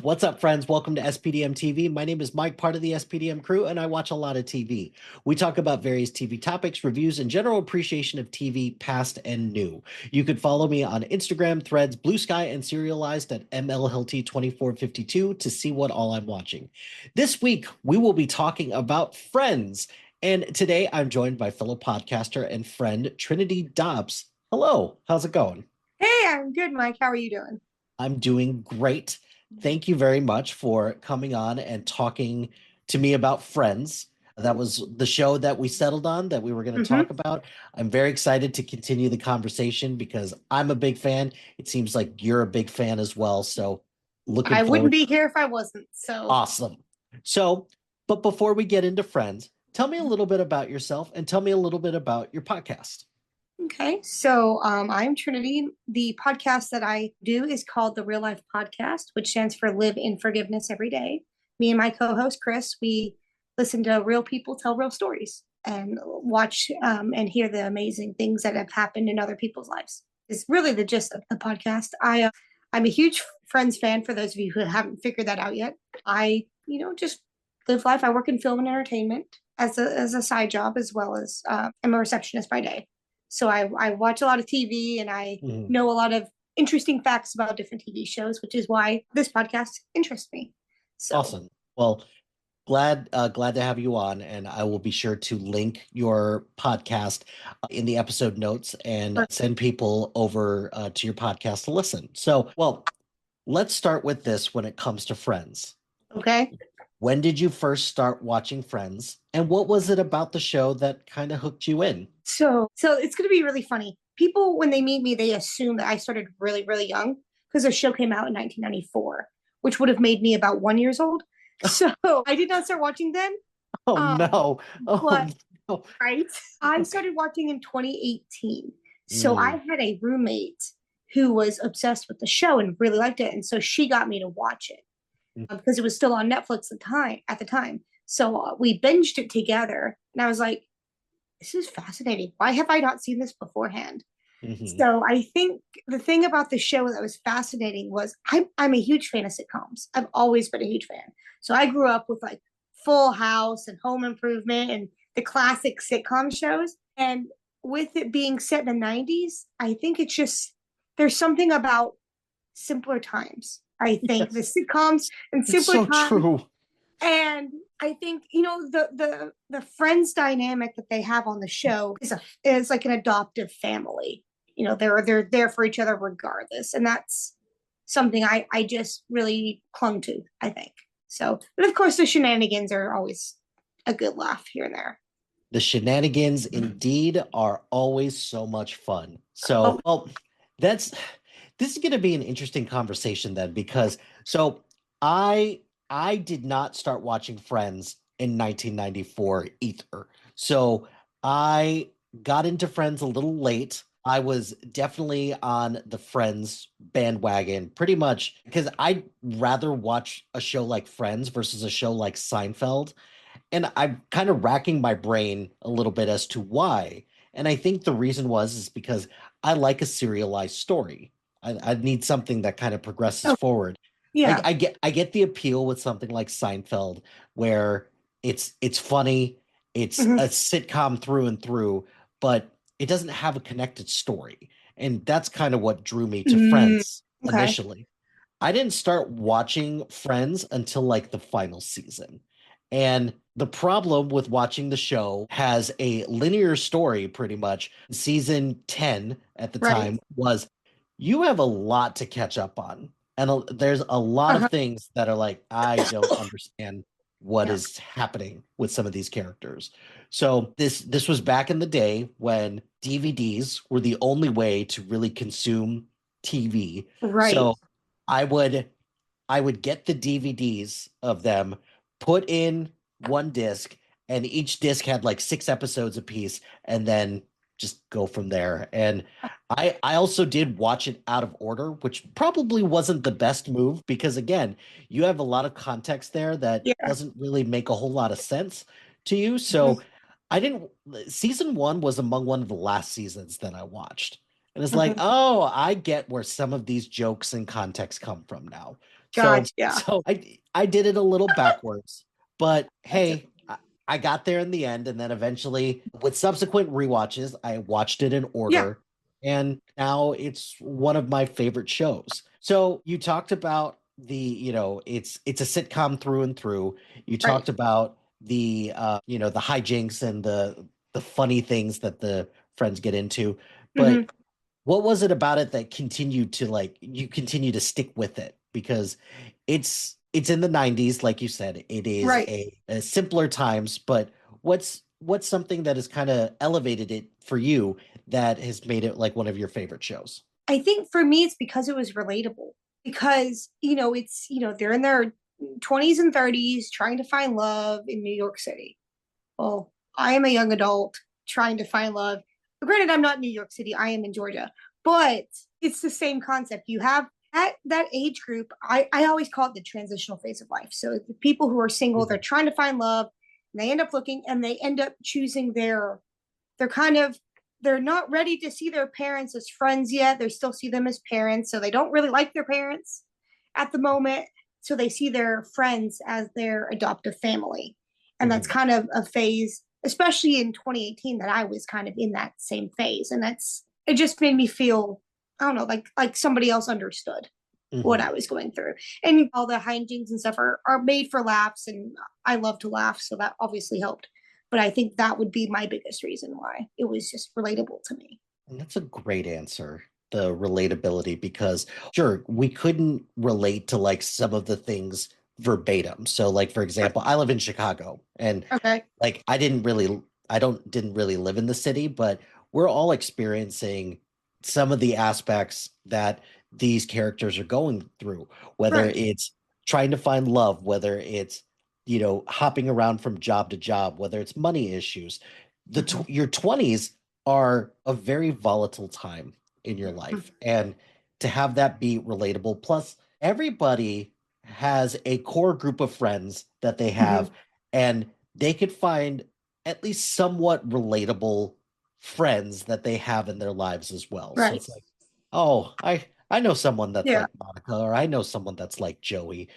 What's up, friends? Welcome to SPDM TV. My name is Mike, part of the SPDM crew, and I watch a lot of TV. We talk about various TV topics, reviews, and general appreciation of TV, past and new. You could follow me on Instagram, Threads, Blue Sky, and Serialized at MLHilty2452 to see what all I'm watching. This week, we will be talking about Friends. And today, I'm joined by fellow podcaster and friend Trinity Dobbs. Hello, how's it going? Hey, I'm good, Mike. How are you doing? I'm doing great. Thank you very much for coming on and talking to me about Friends. That was the show that we settled on that we were going to hmm talk about. I'm very excited to continue the conversation because I'm a big fan. It seems like you're a big fan as well. So looking I wouldn't forward. be here if I wasn't. So, Awesome. So, but before we get into Friends, tell me a little bit about yourself and tell me a little bit about your podcast. okay. I'm Trinity. The podcast that I do is called the Real Life Podcast, which stands for Live in Forgiveness Every Day. Me and my co-host Chris, we listen to real people tell real stories and watch and hear the amazing things that have happened in other people's lives. It's really the gist of the podcast. I'm a huge Friends fan. For those of you who haven't figured that out yet, just live life. I work in film and entertainment as a side job, as well as I'm a receptionist by day. So I watch a lot of TV and I Mhm. know a lot of interesting facts about different TV shows, which is why this podcast interests me. So Awesome. Well, glad to have you on, and I will be sure to link your podcast in the episode notes and send people over to your podcast to listen. So, well, let's start with this when it comes to Friends. okay. When did you first start watching Friends, and what was it about the show that kind of hooked you in? So it's gonna be really funny. People when they meet me, they assume that I started really, really young because the show came out in 1994, which would have made me about 1 years old. So I did not start watching then. Oh Um, no. Oh but no. right, I started watching in 2018. So I Mm, had a roommate who was obsessed with the show and really liked it, and so she got me to watch it because it was still on Netflix at the time. So we binged it together, and I was like, "This is fascinating. Why have I not seen this beforehand?" mhm. So I think the thing about the show that was fascinating was I'm a huge fan of sitcoms. I've always been a huge fan. So I grew up with like Full House and Home Improvement and the classic sitcom shows. And with it being set in the 90s, I think it's just there's something about simpler times. I think the Yes, sitcoms and it's simpler so times, true. and I think the friends dynamic that they have on the show is like an adoptive family. They're there for each other regardless, and that's something I just really clung to. I think so, but of course the shenanigans are always a good laugh here and there. The shenanigans indeed are always so much fun. So, Oh, well, that's this is going to be an interesting conversation then because so I I did not start watching Friends in 1994 either. So, I got into Friends a little late. I was definitely on the Friends bandwagon pretty much because I'd rather watch a show like Friends versus a show like Seinfeld, and I'm kind of racking my brain a little bit as to why. And I think the reason is because I like a serialized story. I need something that kind of progresses oh forward. yeah. I get the appeal with something like Seinfeld, where it's funny, it's Mhm. a sitcom through and through, but it doesn't have a connected story. And that's kind of what drew me to Mm, Friends okay. initially. I didn't start watching Friends until like the final season. And the problem with watching the show has a linear story pretty much. Season 10 at the Right. time was you have a lot to catch up on. And there's a lot of Uh-huh. things that are like, I don't understand what Yeah. is happening with some of these characters. So this was back in the day when DVDs were the only way to really consume TV. Right. So I would I would get the DVDs of them, put in one disc, and each disc had like 6 episodes apiece, and then just go from there. And I also did watch it out of order, which probably wasn't the best move because again, you have a lot of context there that Yeah. doesn't really make a whole lot of sense to you. Mhm. So I didn't season one was among one of the last seasons that I watched. And it's like, Mhm. oh, I get where some of these jokes and context come from now. So Yeah, so I did it a little backwards, but that's hey, I got there in the end, and then eventually with subsequent rewatches, I watched it in yeah, order, and now it's one of my favorite shows. So you talked about it's a sitcom through and through. You right. talked about the hijinks and the funny things that the friends get into, Hmm. but what was it about it that continued to like you continue to stick with it? Because it's in the 90s, like you said, it is Right. a simpler times, but what's something that has kind of elevated it for you that has made it like one of your favorite shows? I think for me, it's because it was relatable. Because, they're in their 20s and 30s trying to find love in New York City. Well, I am a young adult trying to find love. Granted, I'm not in New York City, I am in Georgia, but it's the same concept. You have at that age group, I always call it the transitional phase of life. So the people who are single, they're Mhm. trying to find love, and they end up looking and they end up choosing they're kind of they're not ready to see their parents as friends yet. They still see them as parents, so they don't really like their parents at the moment. So they see their friends as their adoptive family. And that's Mhm. kind of a phase, especially in 2018, that I was kind of in that same phase. And it just made me feel, I don't know, like somebody else understood what Mhm. I was going through. And all the hijinks and stuff are made for laughs, and I love to laugh, so that obviously helped. But I think that would be my biggest reason why it was just relatable to me. And that's a great answer, the relatability, because sure, we couldn't relate to like some of the things verbatim. So like for example, I live in Chicago and Okay. like I didn't really live in the city, but we're all experiencing some of the aspects that these characters are going through, whether Right. it's trying to find love, whether it's hopping around from job to job, whether it's money issues. Mm-hmm. Your 20s are a very volatile time in your Mm-hmm. life, and to have that be relatable, plus everybody has a core group of friends that they Mm-hmm. have, and they could find at least somewhat relatable friends that they have in their lives as well. So Right. it's like, oh, I know someone that's Yeah. like Monica, or I know someone that's like Joey.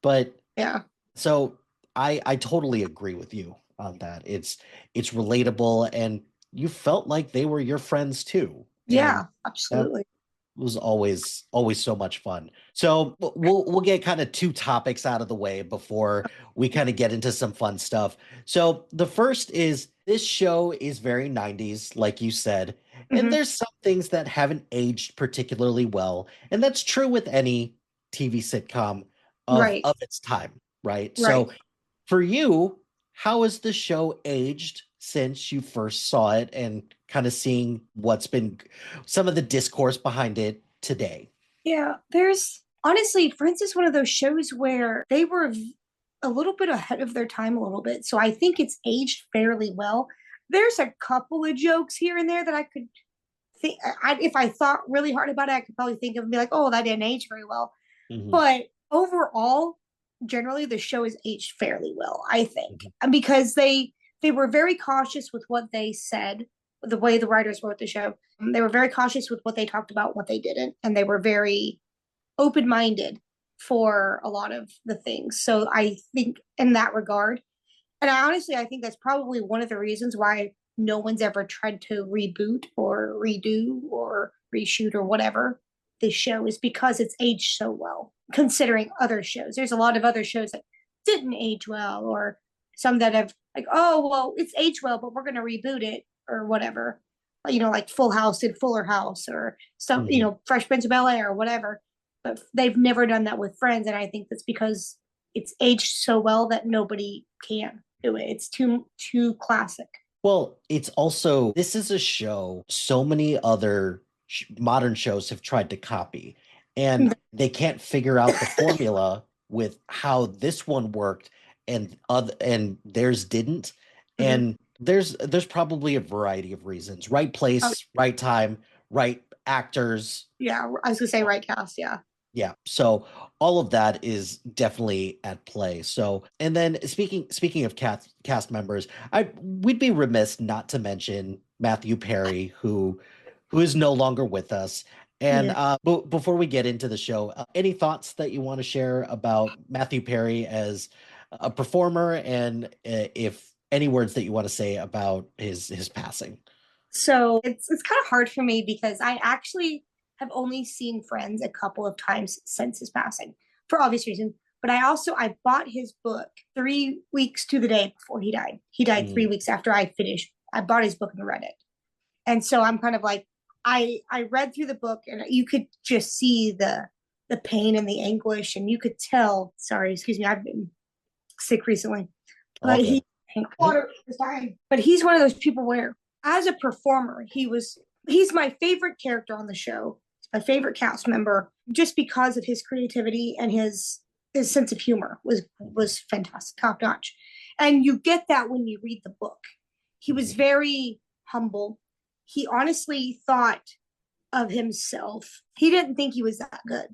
But Yeah. so I totally agree with you on that. It's relatable, and you felt like they were your friends too. And Yeah. that Absolutely. was always so much fun. So we'll get kind of two topics out of the way before we kind of get into some fun stuff. So the first is this show is very 90s, like you said, and Mm-hmm. there's some things that haven't aged particularly well, and that's true with any TV sitcom Right. of its time, right? Right. So for you, how has the show aged since you first saw it and kind of seeing what's been some of the discourse behind it today? Yeah. There's honestly, for instance, one of those shows where they were a little bit ahead of their time, a little bit. So I think it's aged fairly well. There's a couple of jokes here and there that I could think, if I thought really hard about it, I could probably think of and be like, oh, that didn't age very well. Hmm. But overall, generally the show is aged fairly well, I think. Hmm. And because they were very cautious with what they said, the way the writers wrote the show. They were very cautious with what they talked about, what they didn't, and they were very open-minded for a lot of the things. So I think in that regard, and I think that's probably one of the reasons why no one's ever tried to reboot or redo or reshoot or whatever this show is because it's aged so well, considering other shows. There's a lot of other shows that didn't age well, or some that have like, oh well, it's aged well, but we're gonna reboot it or whatever. Like Full House did Fuller House or some, Hmm. Fresh Prince of Bel Air or whatever. But they've never done that with Friends, and I think that's because it's aged so well that nobody can do it. It's too classic. Well, it's also this is a show so many other modern shows have tried to copy, and they can't figure out the formula with how this one worked and theirs didn't. Mhm. And there's probably a variety of reasons. Right Oh, place, right time, right actors. yeah, I was gonna say right cast. Yeah. Yeah. So all of that is definitely at play. So, and then speaking of cast members, I we'd be remiss not to mention Matthew Perry, who is no longer with us. And Yeah. before we get into the show, any thoughts that you want to share about Matthew Perry as a performer, and if any words that you want to say about his passing? So it's kind of hard for me because I actually have only seen Friends a couple of times since his passing, for obvious reasons. But I bought his book 3 weeks to the day before he died. He died Mm, 3 weeks after I finished. I bought his book and read it. And so I'm kind of like, I read through the book and you could just see the pain and the anguish, and you could tell. Sorry, excuse me, I've been sick recently, all but good. water is dying. But he's one of those people where, as a performer, he's my favorite character on the show, my favorite cast member, just because of his creativity and his sense of humor was fantastic, top notch. And you get that when you read the book. He was Mhm. very humble. He honestly thought of himself. He didn't think he was that good.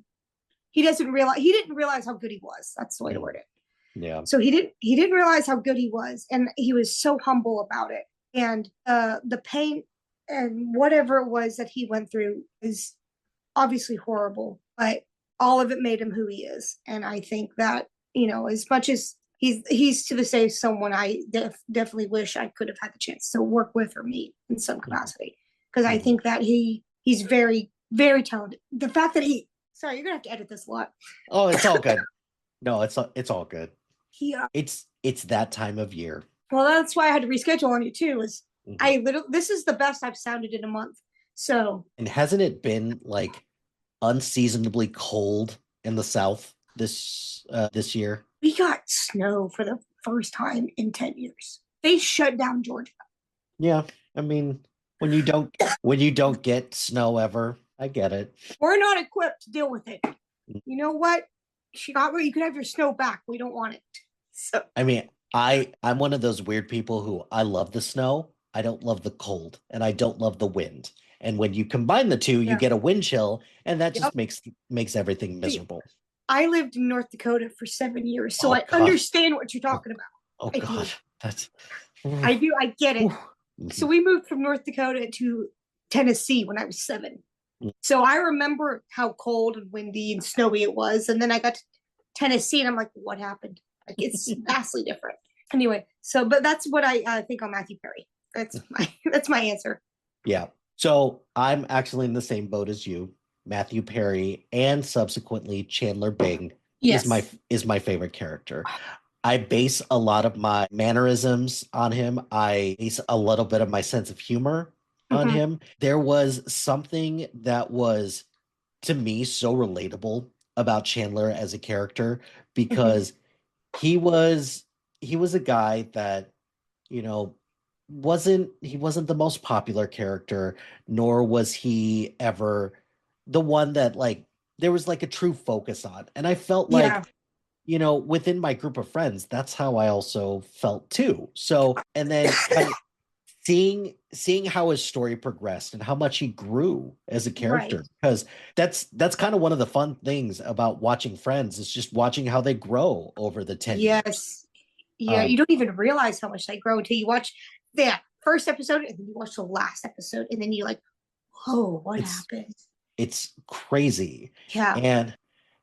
He didn't realize how good he was. That's the way to Mm, word it. yeah. So he didn't realize how good he was, and he was so humble about it. And the pain and whatever it was that he went through is obviously horrible, but all of it made him who he is. And I think that, as much as he's to this day someone I definitely wish I could have had the chance to work with or meet in some Mhm. capacity, because I Mhm. think that he's very very talented. The fact that he sorry, you're gonna have to edit this a lot. Oh, it's all good. No, it's all good. He It's that time of year. Well, that's why I had to reschedule on you too. Is Mhm. I literally This is the best I've sounded in a month. So And hasn't it been like unseasonably cold in the South this year? we got snow for the first time in 10 years. They shut down Georgia. Yeah, I mean, when you don't when you don't get snow ever, I get it. We're not equipped to deal with it. You know what? You can have your snow back. We don't want it. So I mean, I'm one of those weird people who I love the snow, I don't love the cold, and I don't love the wind. And when you combine the two, you yeah, get a wind chill, and that yep. just makes everything See, miserable. I lived in North Dakota for 7 years, so Oh I God. understand what you're Oh, talking about. oh I God. do. That's I do. I get it. Whew. So Mhm. we moved from North Dakota to Tennessee when I was 7. So I remember how cold and windy and snowy it was. And then I got to Tennessee and I'm like, what happened? Like, it's vastly different. Anyway, but that's what I think on Matthew Perry. That's my answer. Yeah. So I'm actually in the same boat as you. Matthew Perry and subsequently Chandler Bing Yes. is my favorite character. I base a lot of my mannerisms on him. I base a little bit of my sense of humor on Mm-hmm. him. There was something that was to me so relatable about Chandler as a character Mm-hmm. because he was he was a guy that, you know, he wasn't the most popular character, nor was he ever the one that like there was like a true focus on. And I felt Yeah. like, you know, within my group of friends, that's how I also felt too. So, and then kind of seeing how his story progressed and how much he grew as a Right. character, because that's kind of one of the fun things about watching Friends is just watching how they grow over the 10 years. Yes. Yeah. Um, You don't even realize how much they grow until you watch the first episode and then you watch the last episode and then you're like, whoa, what it's happened? it's crazy. Yeah. And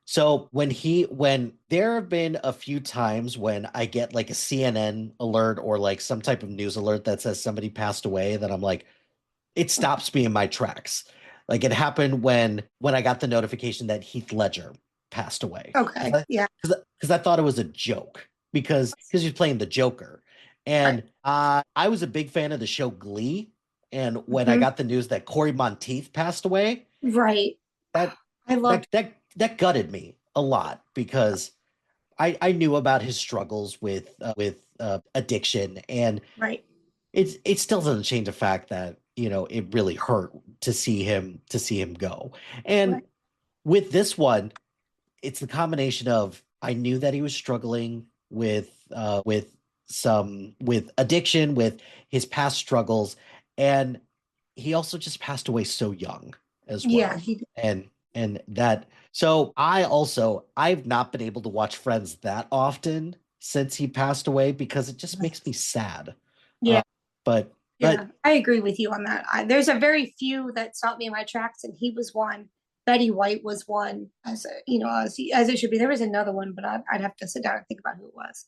so when there have been a few times when I get like a CNN alert or like some type of news alert that says somebody passed away, that I'm like, it stops me in my tracks. Like it happened when I got the notification that Heath Ledger passed away. Okay. Yeah. Because I thought it was a joke because he's playing the Joker. Right. And I was a big fan of the show Glee. And when I Mm-hmm. got the news that Corey Monteith passed away, Right. that I loved that gutted me a lot because I knew about his struggles with addiction, and right. it still doesn't change the fact that, you know, it really hurt to see him go. And Right. with this one, it's the combination of I knew that he was struggling with addiction, with his past struggles, and he also just passed away so young as Yeah. well. And that so I've not been able to watch Friends that often since he passed away because it just makes me sad. Yeah. Uh, but But Yeah, I agree with you on that. There's a very few that stopped me in my tracks, and he was one. Betty White was one, as as it should be. There was another one, but I'd have to sit down and think about who it was.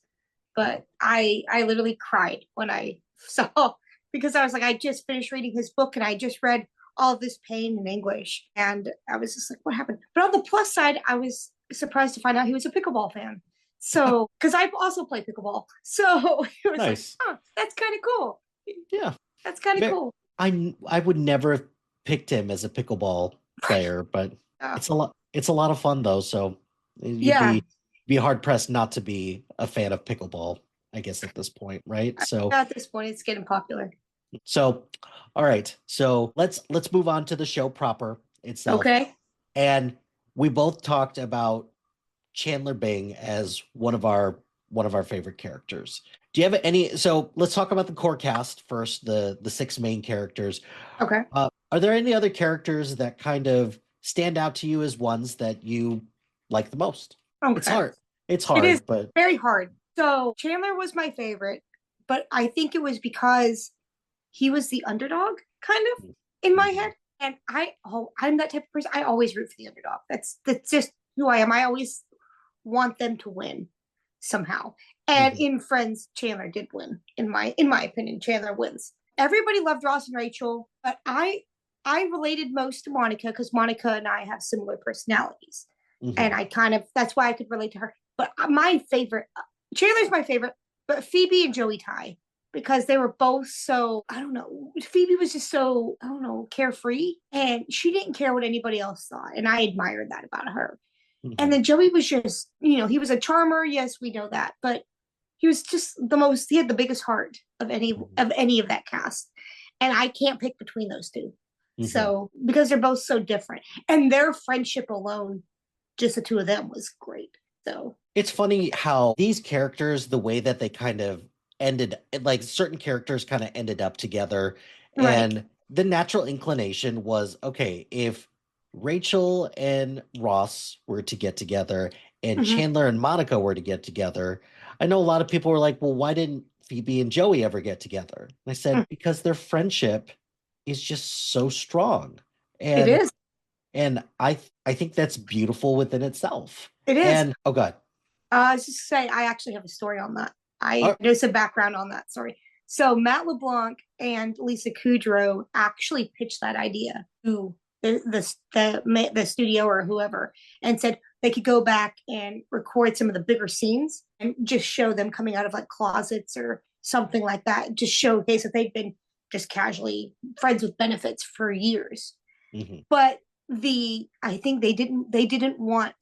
But I literally cried when I saw, because I was like, I just finished reading his book, and I just read all of this pain and anguish, and I was just like, what happened? But on the plus side, I was surprised to find out he was a pickleball fan. So, because I also play pickleball, so it was like, nice. oh, that's kind of cool. Yeah. That's kind of Ve- cool. I would never have picked him as a pickleball Right. player, but Uh, it's a lot of fun though, so you'd yeah. be hard pressed not to be a fan of pickleball, I guess at this point, right? At this point, it's getting popular. So all right. So let's move on to the show proper itself. Okay. And we both talked about Chandler Bing as one of our favorite characters. Do you have any? So let's talk about the core cast first, the six main characters. Okay. Are there any other characters that kind of stand out to you as ones that you like the most? It's Okay. hard. It's It is hard, but very hard. So Chandler was my favorite, but I think it was because he was the underdog, kind of in my Mhm. head. And I'm that type of person. I always root for the underdog. That's just who I am. I always want them to win somehow. And Mhm. in Friends, Chandler did win. In my opinion, Chandler wins. Everybody loved Ross and Rachel, but I related most to Monica because Monica and I have similar personalities. And Mhm. I kind of that's why I could relate to her. But my favorite, Chandler's my favorite, but Phoebe and Joey tie because they were both so, I don't know, Phoebe was just so, I don't know, carefree, and she didn't care what anybody else thought, and I admired that about her. And Mhm. then Joey was just, he was a charmer, yes, we know that, but he was just he had the biggest heart of Mhm. any of that cast. And I can't pick between those two. Mhm. So because they're both so different, and their friendship alone, just the two of them, was great. So It's funny how these characters, the way that they kind of ended, like certain characters kind of ended up together, right. and the natural inclination was, okay, if Rachel and Ross were to get together and Mm-hmm. Chandler and Monica were to get together, I know a lot of people were like, well, why didn't Phoebe and Joey ever get together? And I said, because their friendship is just so strong. It And is. I think that's beautiful within itself. It is. And oh god. I was just say I actually have a story on that. I know some background on that story. So Matt LeBlanc and Lisa Kudrow actually pitched that idea to the studio or whoever, and said they could go back and record some of the bigger scenes and just show them coming out of like closets or something like that. Just showcase that they've been just casually friends with benefits for years. Mhm. But I think they didn't want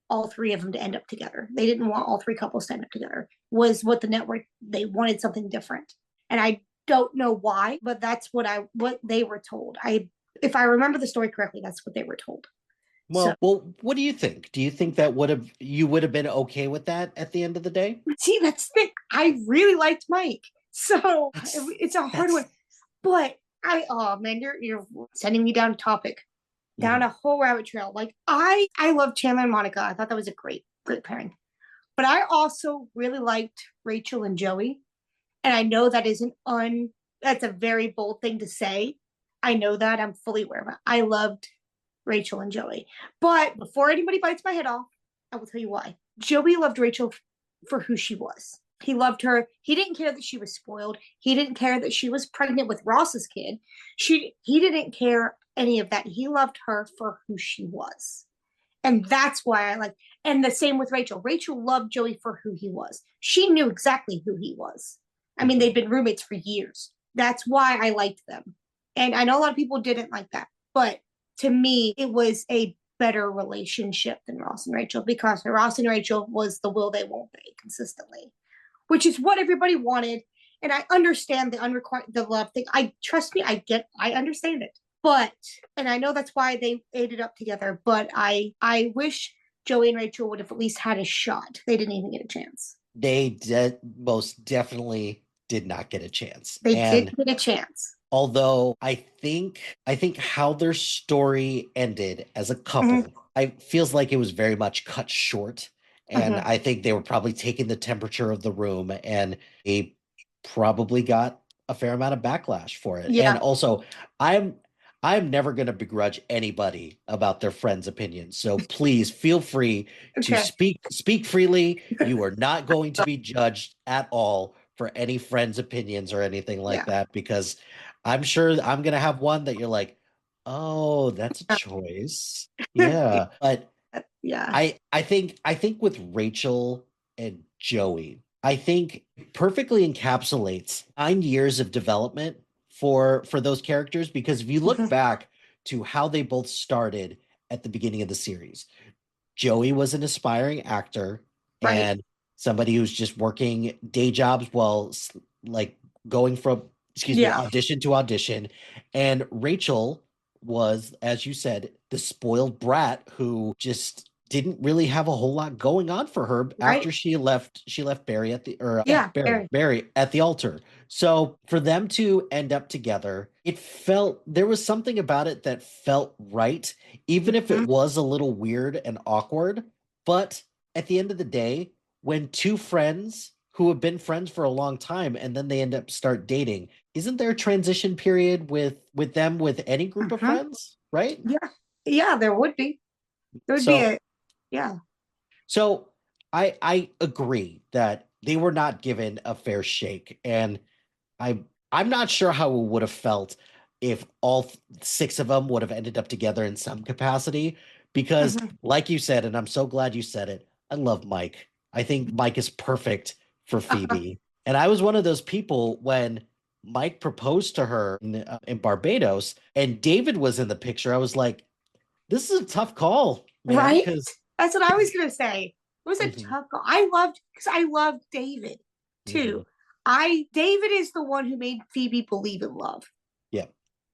all three of them to end up together. They didn't want all three couples to end up together. Was what the network, they wanted something different. And I don't know why, but that's what they were told. If I remember the story correctly, that's what they were told. So Well, what do you think? Do you think that you would have been okay with that at the end of the day? see, that's the thing. I really liked Mike. So That's it's a hard one. that's But oh man, you're sending me down a topic, down mhm. a whole rabbit trail. Like I love Chandler and Monica. I thought that was a great pairing. But I also really liked Rachel and Joey. And I know that's a very bold thing to say. I know that. I'm fully aware of it. I loved Rachel and Joey. But before anybody bites my head off, I will tell you why. Joey loved Rachel for who she was. He loved her. He didn't care that she was spoiled. He didn't care that she was pregnant with Ross's kid. He didn't care any of that. He loved her for who she was. And that's why I like, and the same with Rachel. Rachel loved Joey for who he was. She knew exactly who he was. I mean, Mhm. they've been roommates for years. That's why I liked them. And I know a lot of people didn't like that, but to me, it was a better relationship than Ross and Rachel, because Ross and Rachel was the will they won't they consistently, which is what everybody wanted. And I understand the love thing. I understand it. But, and I know that's why they ended up together, but I wish Joey and Rachel would have at least had a shot. They didn't even get a chance. Most definitely did not get a chance. They And didn't get a chance. although I think how their story ended as a Mm-hmm. couple, I feels like it was very much cut short. And Mm-hmm. I think they were probably taking the temperature of the room and they probably got a fair amount of backlash for it. And Yeah. also, I'm I'm never going to begrudge anybody about their friends' opinions. So please feel free to Okay. speak freely. You are not going to be judged at all for any friends' opinions or anything like Yeah. that, because I'm sure I'm going to have one that you're like, "Oh, that's a choice." Yeah. But Yeah. I think with Rachel and Joey, I think perfectly encapsulates 9 years of development for those characters, because if you look Mhm. back to how they both started at the beginning of the series, Joey was an aspiring actor Right. and somebody who's just working day jobs while like going from, excuse me, Yeah. audition to audition. And Rachel was, as you said, the spoiled brat who just didn't really have a whole lot going on for her Right. after she left Barry at the, or yeah, Yeah. Barry Very. Barry at the altar. So for them to end up together, it felt, there was something about it that felt right, even if it Mhm. was a little weird and awkward. But at the end of the day, when two friends who have been friends for a long time and then they end up start dating, isn't there a transition period with them with any group of Mhm. friends, right? Yeah. Yeah. There would be. There would be So a. Yeah. so I agree that they were not given a fair shake, and I'm not sure how it would have felt if all six of them would have ended up together in some capacity. Because, Mhm. like you said, and I'm so glad you said it, I love Mike. I think Mike is perfect for Phoebe. And I was one of those people when Mike proposed to her in Barbados and David was in the picture. I was like, this is a tough call, man. Right. Because, That's what I was gonna say. It was a mhm, tough call. I loved because I loved David mhm, too. David is the one who made Phoebe believe in love. yeah,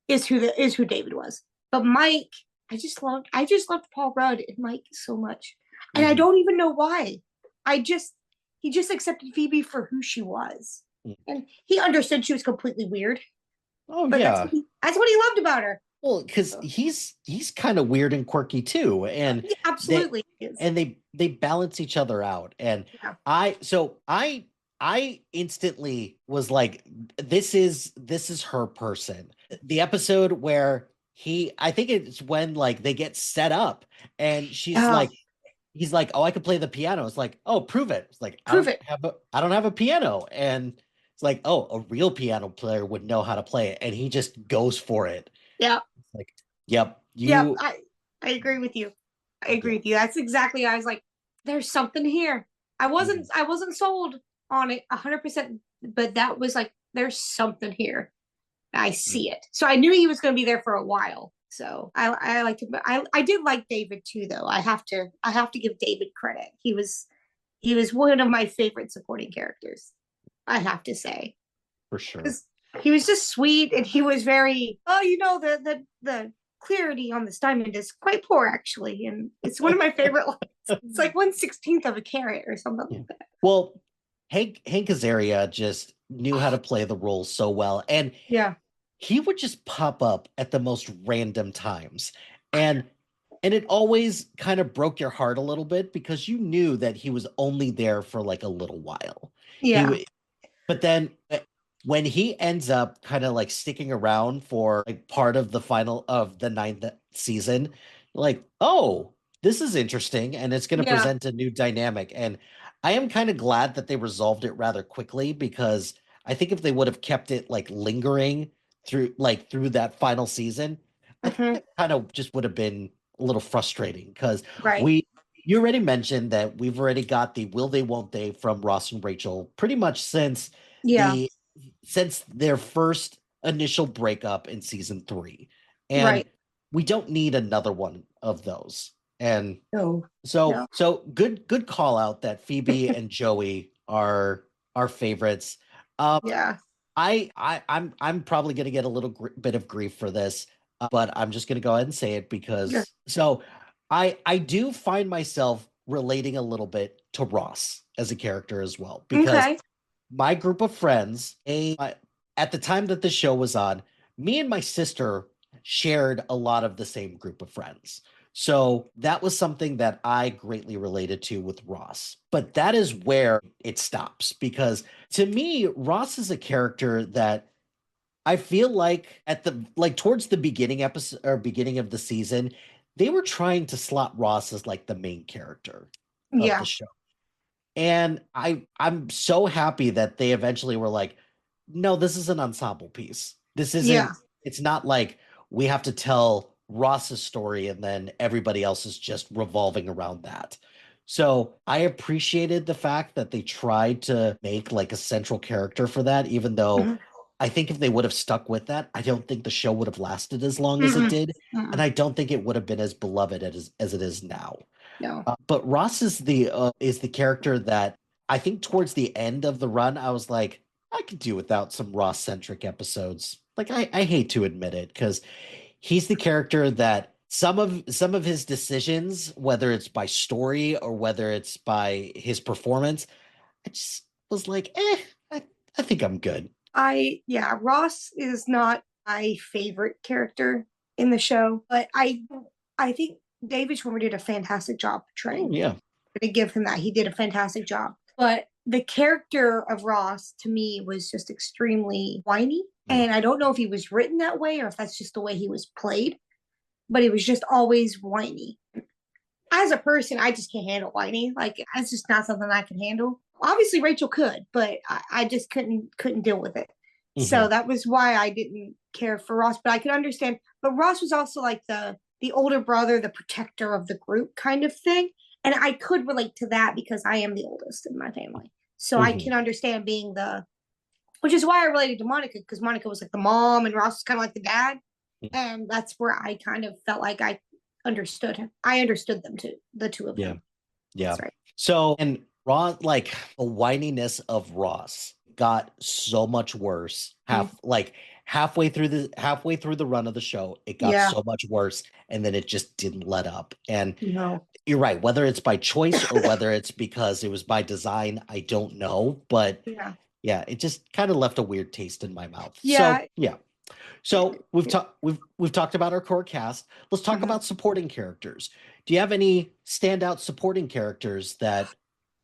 Is who David was. But Mike, I just loved Paul Rudd and Mike so much. And I mhm, don't even know why. I just he just accepted Phoebe for who she was. mhm. And he understood she was completely weird, Oh but yeah. that's what he loved about her. Well, because So, he's kind of weird and quirky too, and yeah, they absolutely is. they balance each other out. And Yeah. I instantly was like, this is her person. The episode where I think it's when like they get set up and Oh, he's like, oh, I can play the piano. It's like, oh, prove it. It's like, prove it. I don't have a piano. And it's like, oh, a real piano player would know how to play it. And he just goes for it. Yeah. It's like, yep, Yep. you, I agree with you. I agree yeah. with you. That's exactly. I was like, there's something here. I wasn't. Mhm, I wasn't sold on it 100%, but that was like, there's something here. I mhm, see it. So I knew he was going to be there for a while. So I liked him. But I did like David too, though. I have to give David credit. He was one of my favorite supporting characters. I have to say, for sure. because he was just sweet and he was very. Oh, the clarity on this diamond is quite poor actually, and it's one of my favorite lines. It's like 1/16th of a carat or something Yeah. like that. Well, Hank Azaria just knew how to play the role so well. And Yeah. he would just pop up at the most random times. And it always kind of broke your heart a little bit because you knew that he was only there for like a little while. Yeah. But then when he ends up kind of like sticking around for like part of the final of the ninth season, like, oh, this is interesting and it's going to Yeah. present a new dynamic. And I am kind of glad that they resolved it rather quickly, because I think if they would have kept it like lingering through that final season, I think Hmm. that kind of just would have been a little frustrating, because Right. we you already mentioned that we've already got the will they won't they from Ross and Rachel pretty much Yeah. the since their first initial breakup in season 3. And Right. we don't need another one of those. And No. so No. so good call out that Phoebe and Joey are our favorites. Um Yeah. I'm probably going to get a little bit of grief for this, but I'm just going to go ahead and say it, Yeah. because so I do find myself relating a little bit to Ross as a character as well, because Okay. my group of friends, at the time that the show was on, me and my sister shared a lot of the same group of friends. So that was something that I greatly related to with Ross. But that is where it stops, because to me, Ross is a character that I feel like at the like towards the beginning episode or beginning of the season, they were trying to slot Ross as like the main character of the Yeah. show. And I'm so happy that they eventually were like, no, this is an ensemble piece. This Yeah. isn't, it's not like we have to tell Ross's story and then everybody else is just revolving around that. So I appreciated the fact that they tried to make like a central character for that, even though Mhm. I think if they would have stuck with that, I don't think the show would have lasted as long as it Mm-mm. did. And Mm-mm. I don't think it would have been as beloved as it is now. No. But Ross is the character that I think towards the end of the run, I was like, I could do without some Ross centric episodes. Like I hate to admit it because he's the character that some of his decisions, whether it's by story or whether it's by his performance, I just was like, I think I'm good. Yeah, Ross is not my favorite character in the show, but I think David Schwimmer did a fantastic job Oh portraying him. yeah. To give him that. He did a fantastic job. But the character of Ross to me was just extremely whiny. Mm. And I don't know if he was written that way or if that's just the way he was played, but he was just always whiny. As a person, I just can't handle whiny. Like it's just not something I can handle. Obviously Rachel could, but I just couldn't deal with it. So Mhm. that was why I didn't care for Ross, but I could understand. But Ross was also like the older brother, the protector of the group kind of thing. And I could relate to that because I am the oldest in my family. So I Mhm. can understand being which is why I related to Monica because Monica was like the mom and Ross was kind of like the dad. And that's where I kind of felt like I understood him. I understood them too, the two of Yeah. them. Yeah. That's right. So, and Ross, like the whininess of Ross got so much worse. Mm. Halfway through the run of the show, it got Yeah. so much worse, and then it just didn't let up. And No. you're right, whether it's by choice or whether it's because it was by design, I don't know. But Yeah. yeah, it just kind of left a weird taste in my mouth. Yeah. So yeah. So we've talked about our core cast. Let's talk Mhm. about supporting characters. Do you have any standout supporting characters that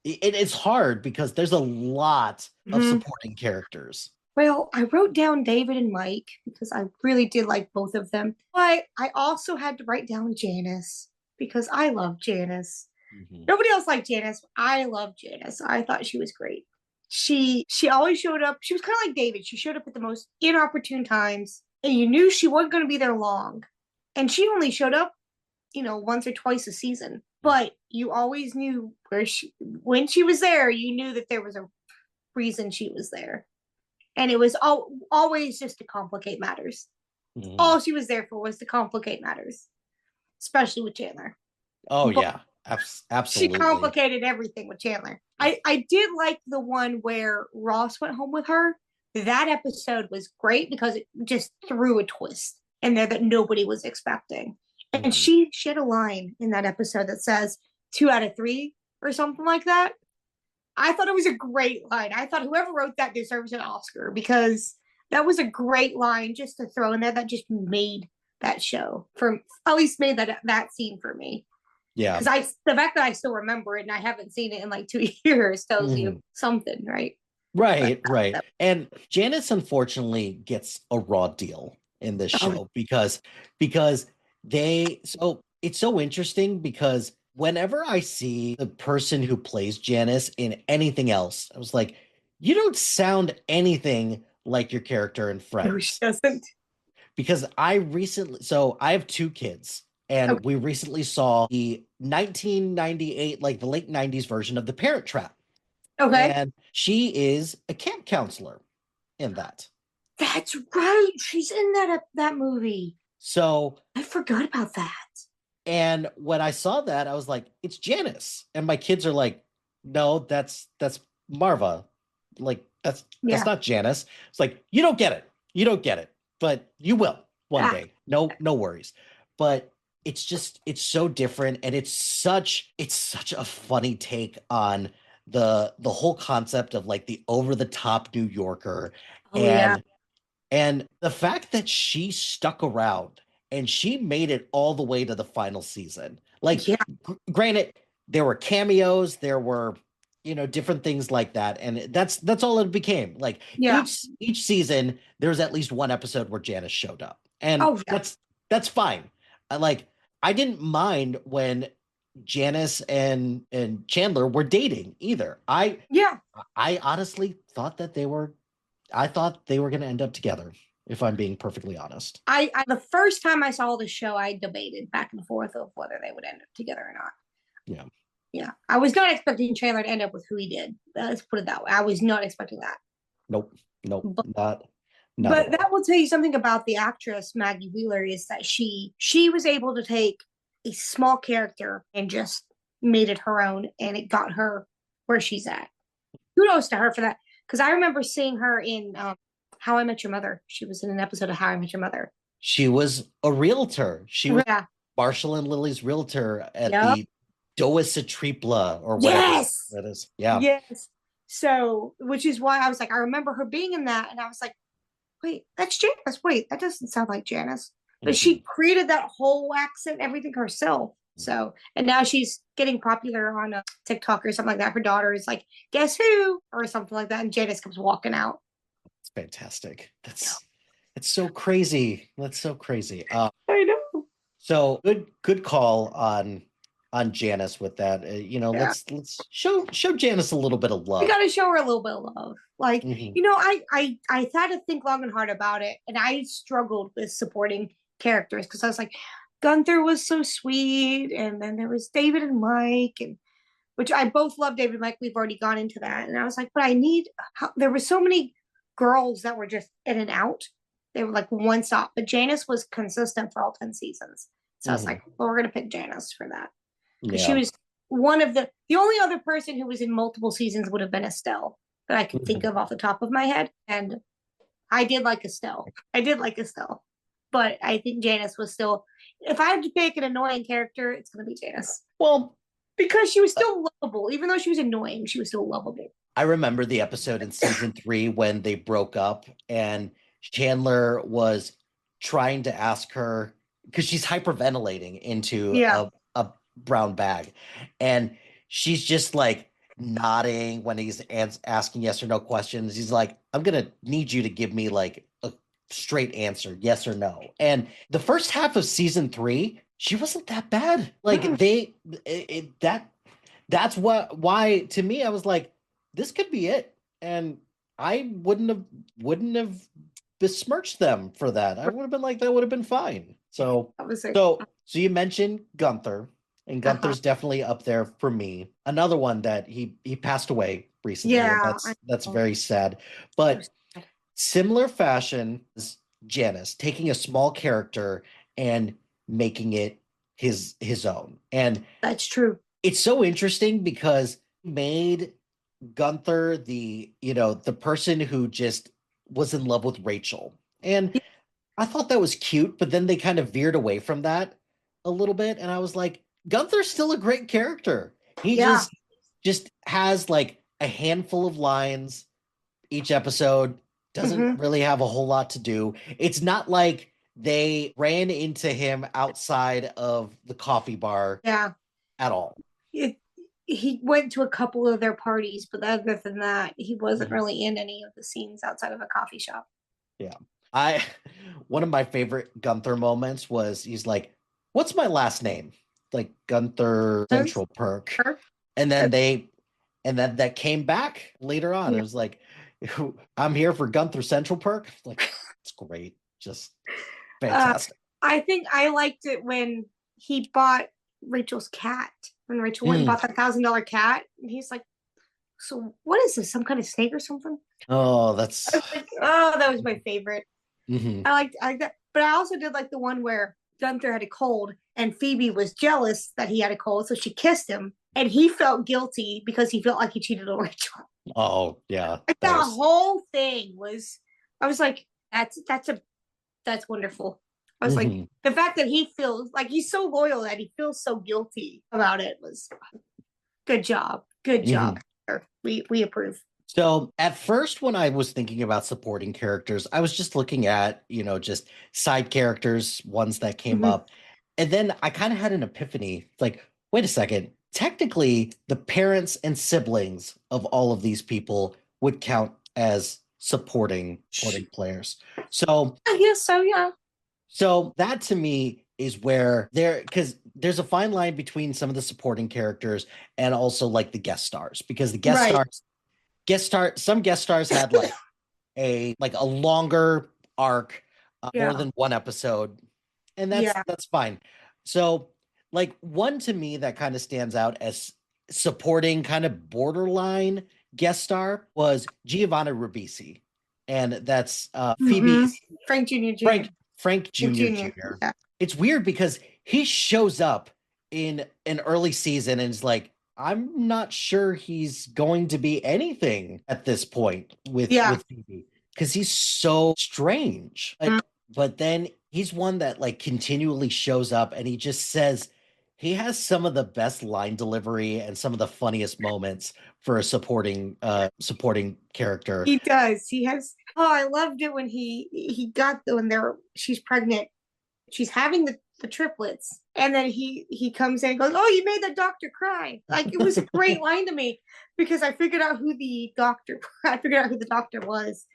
it's hard because there's a lot of Mhm. supporting characters. Well, I wrote down David and Mike because I really did like both of them. But I also had to write down Janice because I love Janice. Mhm. Nobody else liked Janice. I love Janice. I thought she was great. She always showed up. She was kind of like David. She showed up at the most inopportune times, and you knew she wasn't going to be there long. And she only showed up, once or twice a season. But you always knew when she was there. You knew that there was a reason she was there, and it was always just to complicate matters. Mhm. All she was there for was to complicate matters, especially with Chandler. Oh But yeah, she absolutely. complicated everything with Chandler. I did like the one where Ross went home with her. That episode was great because it just threw a twist in there that nobody was expecting. And Mhm. she had a line in that episode that says 2 out of 3 or something like that. I thought it was a great line. I thought whoever wrote that deserves an Oscar because that was a great line just to throw in there that just made that show for at least made that scene for me Yeah. because the fact that I still remember it and I haven't seen it in like 2 years tells you Mhm. something, right? But Right, right. And Janice unfortunately gets a raw deal in this oh, show because it's so interesting because whenever I see the person who plays Janice in anything else, I was like, you don't sound anything like your character in no, she Friends. doesn't. Because I have two kids, and Okay. we recently saw the 1998, like the late 90s version of The Parent Trap. Okay, And she is a camp counselor in that. that's right. She's in that movie. So, I forgot about that. and when I saw that, I was like, it's Janice. And my kids are like, no, that's Marva. Like, that's Yeah. not Janice. It's like, you don't get it. You don't get it. But you will one Ah, day. No worries. But it's so different and it's such a funny take on the whole concept of like the over the top New Yorker oh yeah. and and the fact that she stuck around and she made it all the way to the final season. Like, Yeah. granted, there were cameos, there were different things like that. And that's all it became. Like Yeah. each season, there's at least one episode where Janice showed up. And Oh yeah. that's fine. I didn't mind when Janice and Chandler were dating either. Yeah. I honestly thought that I thought they were going to end up together, if I'm being perfectly honest. I the first time I saw the show, I debated back and forth of whether they would end up together or not. Yeah. Yeah. I was not expecting Chandler to end up with who he did. Let's put it that way. I was not expecting that. Nope. Nope. But, Not at but all. that will tell you something about the actress Maggie Wheeler is that she was able to take a small character and just made it her own, and it got her where she's at. Kudos to her for that. Because I remember seeing her in How I Met Your Mother. She was in an episode of How I Met Your Mother. She was a realtor. She was Yeah. Marshall and Lily's realtor at Yep. the Doisa Tripla or whatever Yes. that is. Yeah. Yes. So, which is why I was like, I remember her being in that, and I was like, wait, that's Janice. Wait, that doesn't sound like Janice. But she created that whole accent, everything herself. So, and now she's getting popular on TikTok or something like that. Her daughter is like, guess who? Or something like that. And Janice comes walking out. It's fantastic. It's so crazy. That's so crazy. I know. So good call on Janice with that. Let's show Janice a little bit of love. We got to show her a little bit of love. Like, I had to think long and hard about it, and I struggled with supporting characters because I was like, Gunther was so sweet, and then there was David and Mike, and which I both love David and Mike. We've already gone into that, and I was like, but there were so many girls that were just in and out. They were like one stop, but Janice was consistent for all 10 seasons. So I was like, well, we're gonna pick Janice for that. Yeah. She was one of the only other person who was in multiple seasons would have been Estelle that I could think of off the top of my head. And I did like Estelle. But I think Janice was still, if I had to pick an annoying character, it's going to be Janice. Well, because she was still lovable. Even though she was annoying, she was still lovable. I remember the episode in season 3 when they broke up and Chandler was trying to ask her, because she's hyperventilating into a brown bag. And she's just like nodding when he's asking yes or no questions. He's like, I'm going to need you to give me like a straight answer, yes or no. And the first half of season 3, she wasn't that bad. Like that's why to me, I was like, this could be it. And I wouldn't have besmirched them for that. I would have been like, that would have been fine. So you mentioned Gunther. And Gunther's definitely up there for me. Another one that he passed away recently. Yeah, that's very sad. But similar fashion is Janice taking a small character and making it his own. And that's true. It's so interesting because he made Gunther the person who just was in love with Rachel. And I thought that was cute, but then they kind of veered away from that a little bit. And I was like, Gunther's still a great character. He just has like a handful of lines each episode, doesn't really have a whole lot to do. It's not like they ran into him outside of the coffee bar at all. He went to a couple of their parties, but other than that, he wasn't really in any of the scenes outside of a coffee shop. Yeah. One of my favorite Gunther moments was he's like, what's my last name? Like Gunther Central Perk. And then that came back later on. It was like, I'm here for Gunther Central Perk. Like, it's great. Just fantastic. I think I liked it when he bought Rachel's cat. When Rachel went and bought that $1,000 cat. And he's like, so what is this? Some kind of snake or something? Oh, that's... that was my favorite. I liked that. But I also did like the one where Gunther had a cold and Phoebe was jealous that he had a cold, so she kissed him and he felt guilty because he felt like he cheated on Rachel. Oh yeah. Like that whole thing was, I was like, that's wonderful. I was like, the fact that he feels like he's so loyal that he feels so guilty about it was good job. Good job. We approve. So at first, when I was thinking about supporting characters, I was just looking at, just side characters, ones that came up. And then I kind of had an epiphany. Like, wait a second, technically the parents and siblings of all of these people would count as supporting players. So I guess so, yeah. so that to me is where there, because there's a fine line between some of the supporting characters and also like the guest stars, because the Right. some guest stars had like a longer arc, more Yeah. than one episode, and Yeah. that's fine. So like one to me that kind of stands out as supporting kind of borderline guest star was Giovanni Ribisi, and that's Hmm. Phoebe's Frank Jr. Jr. Frank Jr. Jr. Jr. Yeah. It's weird because he shows up in an early season and is like, I'm not sure he's going to be anything at this point Yeah. with Phoebe because he's so strange. But then he's one that like continually shows up and he just says he has some of the best line delivery and some of the funniest moments for a supporting character. He does. He has. Oh, I loved it when he got when she's pregnant. She's having the triplets, and then he comes in and goes, "Oh, you made the doctor cry!" Like it was a great line to me because I figured out who the doctor. I figured out who the doctor was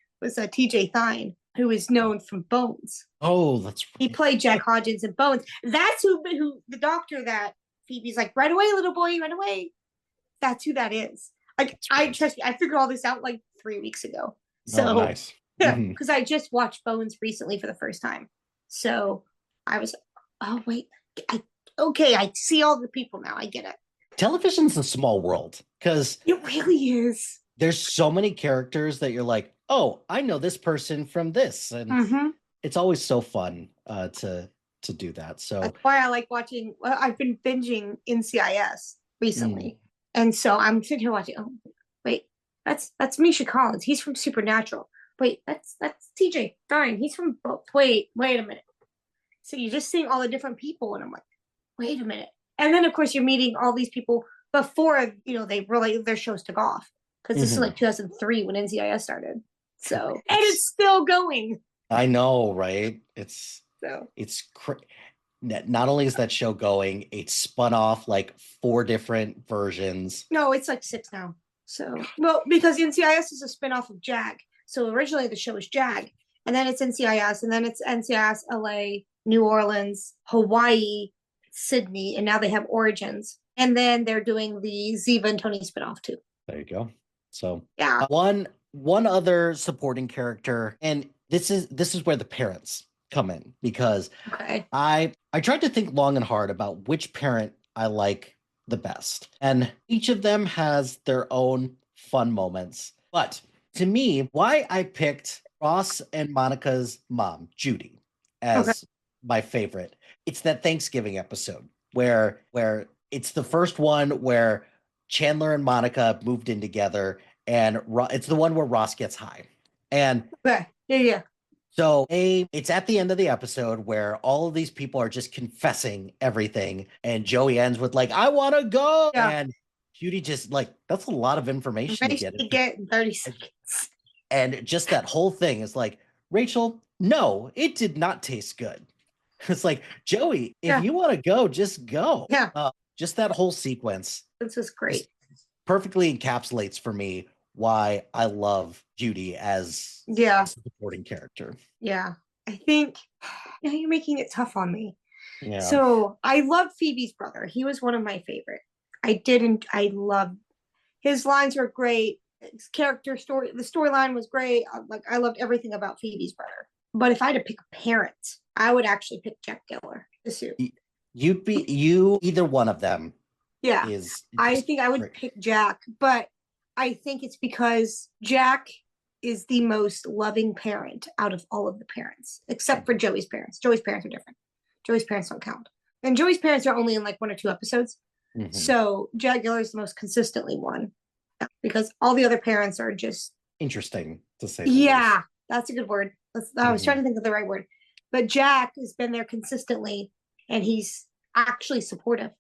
T.J. Thine, who is known from Bones. Oh, that's right. He played Jack Hodgins in Bones. That's who the doctor that Phoebe's like, "Run away, little boy, run away." That's who that is. Like I trust you. I figured all this out like 3 weeks ago. So oh, nice. yeah, because I just watched Bones recently for the first time. So I was, oh wait, I see all the people now. I get it. Television's a small world because it really is. There's so many characters that you're like, oh, I know this person from this, and it's always so fun to do that. So that's why I like watching. Well, I've been binging NCIS recently, and so I'm sitting here watching. Oh, wait, that's Misha Collins. He's from Supernatural. Wait, that's TJ Thine. He's from. Wait a minute. So you're just seeing all the different people, and I'm like, wait a minute. And then of course you're meeting all these people before they really their shows took off because this is like 2003 when NCIS started. So and it's still going. I know, right? It's not only is that show going, it's spun off like 4 different versions. No, it's like 6 now. So well, because NCIS is a spinoff of JAG. So originally the show was JAG, and then it's NCIS, and then it's NCIS LA, New Orleans, Hawaii, Sydney, and now they have Origins. And then they're doing the Ziva and Tony spinoff too. There you go. So yeah, one other supporting character, and this is where the parents come in, because I tried to think long and hard about which parent I like the best, and each of them has their own fun moments. But to me, why I picked Ross and Monica's mom, Judy, as my favorite, it's that Thanksgiving episode where it's the first one where Chandler and Monica moved in together, and it's the one where Ross gets high. And so it's at the end of the episode where all of these people are just confessing everything, and Joey ends with like, "I want to go," and Judy just like, that's a lot of information to get in 30 seconds. And just that whole thing is like, Rachel, no, it did not taste good. It's like, Joey, if you want to go, just go. Yeah. Just that whole sequence. This is great. Perfectly encapsulates for me why I love Judy as a supporting character. Yeah. I think now you're making it tough on me. Yeah. So I love Phoebe's brother. He was one of my favorite. I loved his lines were great. His character story, the storyline was great. I loved everything about Phoebe's brother. But if I had to pick a parent, I would actually pick Jack Geller. Either one of them. Yeah. I think I would pick Jack, but I think it's because Jack is the most loving parent out of all of the parents, except for Joey's parents. Joey's parents are different. Joey's parents don't count. And Joey's parents are only in like 1 or 2 episodes. So Jack Geller is the most consistently one, because all the other parents are just interesting to say. Yeah, that's a good word. I was trying to think of the right word. But Jack has been there consistently, and he's actually supportive.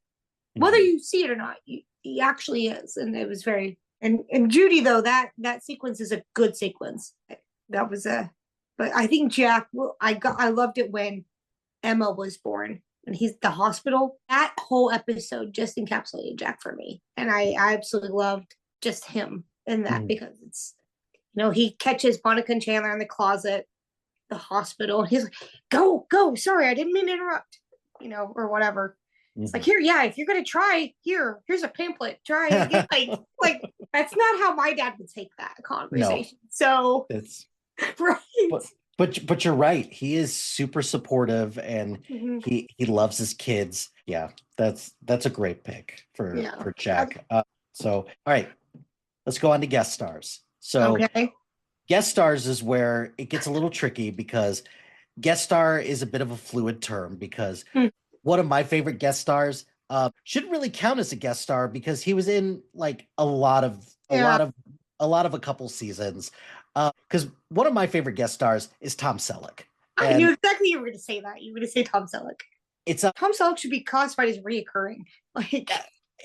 Whether you see it or not, he actually is. And it was very and Judy, though, that sequence is a good sequence. That was but I think Jack, I loved it when Emma was born, and he's at the hospital. That whole episode just encapsulated Jack for me. And I absolutely loved just him in that Mhm. because it's, he catches Monica and Chandler in the closet, the hospital, and he's like, go, sorry, I didn't mean to interrupt, or whatever. It's like, Mhm. here, yeah, if you're gonna try, here's a pamphlet. Try it again. Like that's not how my dad would take that No, conversation. So it's right. but you're right. He is super supportive and Mhm. he loves his kids. Yeah, that's a great pick Yeah. for Jack. So all right, let's go on to guest stars. So Okay. guest stars is where it gets a little tricky because guest star is a bit of a fluid term because Hmm. one of my favorite guest stars shouldn't really count as a guest star because he was in like Yeah. a lot of a couple seasons. Because one of my favorite guest stars is Tom Selleck, I knew and exactly you were gonna say that. You were gonna say Tom Selleck. it's a Tom Selleck should be classified as reoccurring. Like,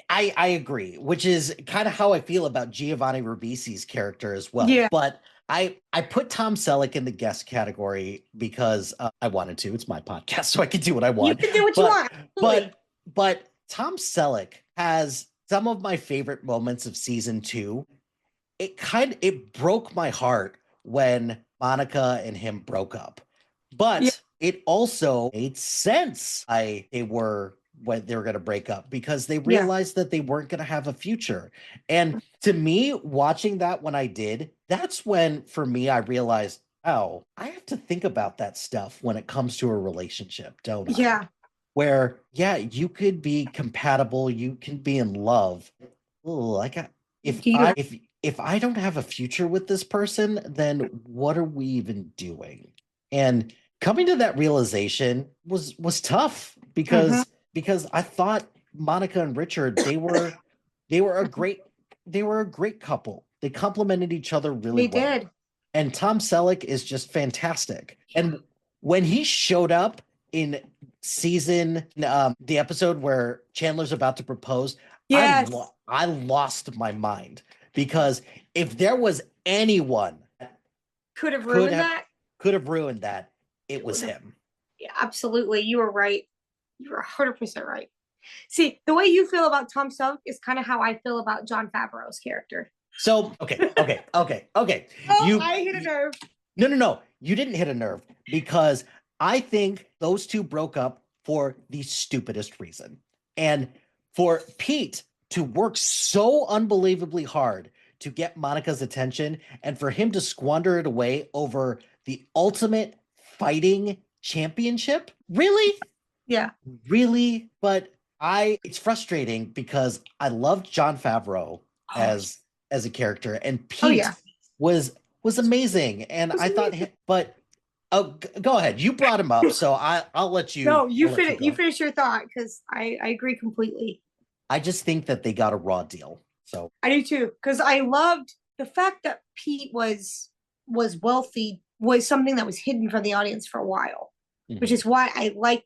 I agree, which is kind of how I feel about Giovanni Ribisi's character as well. yeah. But I put Tom Selleck in the guest category because I wanted to. It's my podcast, so I can do what I You want. can do what you But want. Absolutely. but Tom Selleck has some of my favorite moments of season 2. It broke my heart when Monica and him broke up, Yeah. but it also made sense. They were when they were going to break up because they Yeah. realized that they weren't going to have a future. And to me, watching that when I did, that's when for me I realized, oh, I have to think about that stuff when it comes to a relationship, don't I? Yeah. Where yeah, you could be compatible, you can be in love. Oh, I got Do you if I don't have a future with this person, then what are we even doing? And coming to that realization was tough Mhm. because I thought Monica and Richard they were a great they were a great couple. They complemented each other really They well. did. And Tom Selleck is just fantastic. And when he showed up in the episode where Chandler's about to propose, Yes. I lost my mind because if there was anyone that Could have could ruined have that. could have ruined that, it It was would have. him. Yeah, absolutely. You were right. You were 100% right. See, the way you feel about Tom Selleck is kind of how I feel about John Favreau's character. So okay. Oh, You I hit a nerve. no. You didn't hit a nerve because I think those two broke up for the stupidest reason. And for Pete to work so unbelievably hard to get Monica's attention and for him to squander it away over the ultimate fighting championship? Really? Yeah. Really? But I it's frustrating because I loved John Favreau Oh, as a character and oh Pete yeah. was amazing and It was I thought amazing. but oh go ahead. You brought him up, so No, I'll let you you go. finish your thought because I agree completely. I just think that they got a raw deal. So, I do too because I loved the fact that Pete was wealthy was something that was hidden from the audience for a while, which mhm. is why I liked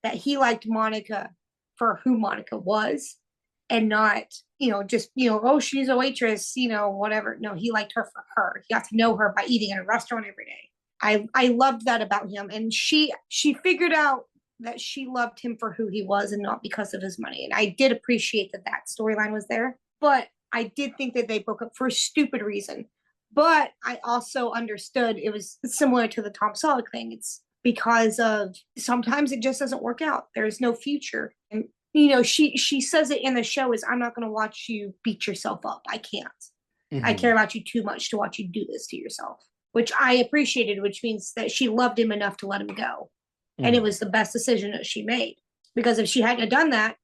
that he liked Monica for who Monica was and not just oh she's a waitress whatever. No, he liked her for her. He got to know her by eating at a restaurant every day. I loved that about him, and she figured out that she loved him for who he was and not because of his money. And I did appreciate that storyline was there, but I did think that they broke up for a stupid reason. But I also understood it was similar to the Tom Selleck thing. It's because of sometimes it just doesn't work out. There's no future. And she says it in the show is I'm not going to watch you beat yourself up. I can't. I care Mhm. about you too much to watch you do this to yourself, which I appreciated, which means that she loved him enough to let him go. And it Mhm. was the best decision that she made because if she hadn't have done that,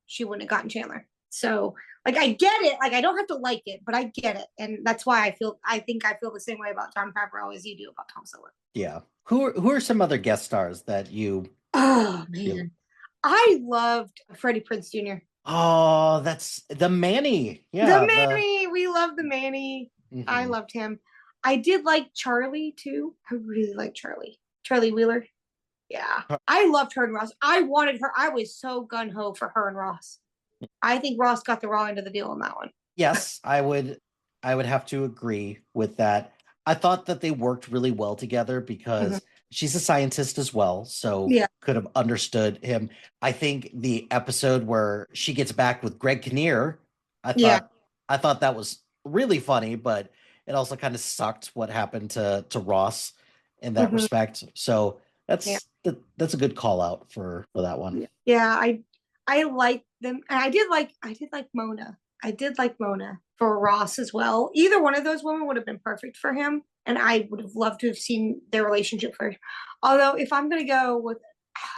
she wouldn't have gotten Chandler. So, like, I get it. Like, I don't have to like it, but I get it. And that's why I think I feel the same way about John Favreau as you do about Tom Selleck. Yeah. Who are some other guest stars that you Oh, really man. I loved Freddie Prinze Jr. Oh, that's the Manny. The Yeah, the Manny. We love the Manny. I mhm. loved him. I did like Charlie too. I really like Charlie. Charlie Wheeler. Yeah. I loved her and Ross. I wanted her. I was so gun ho for her and Ross. I think Ross got the raw end of the deal on that one. Yes, I would have to agree with that. I thought that they worked really well together Mhm. because she's a scientist as well, so Yeah. could have understood him. I think the episode where she gets back with Greg Kinnear, I Yeah. thought I thought that was really funny, but it also kind of sucked what happened to Ross in that Hmm. respect. So Yeah. that's a good call out for that one. Yeah. I like them. And I did like Mona. I did like Mona for Ross as well. Either one of those women would have been perfect for him. And I would have loved to have seen their relationship first. Although if I'm gonna go with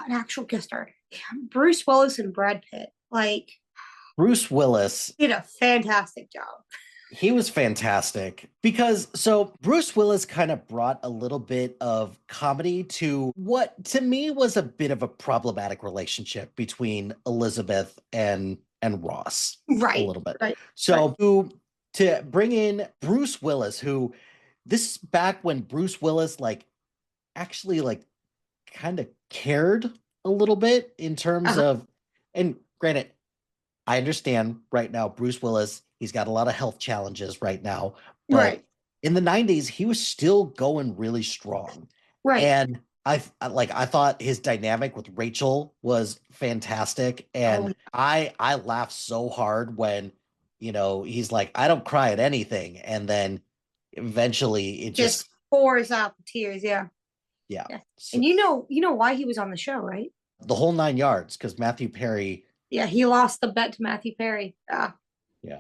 an actual guest star, Bruce Willis and Brad Pitt, like, Bruce Willis, did a fantastic job. he was fantastic because so Bruce Willis kind of brought a little bit of comedy to what to me was a bit of a problematic relationship between Elizabeth and Ross a Right, little bit. right, right. So to bring in Bruce Willis, who this is back when Bruce Willis like actually like kind of cared a little bit in terms Uh-huh. of, and granted, I understand right now, Bruce Willis, he's got a lot of health challenges right now, but Right, in the 90s, he was still going really strong. right. And I thought his dynamic with Rachel was fantastic. Oh, And I laughed so hard when, he's like, I don't cry at anything. And then eventually it just just, pours out the tears. Yeah, yeah. yeah. So And you know why he was on the show, right? the whole 9 yards, because Matthew Perry, Yeah, he lost the bet to Matthew Perry. yeah,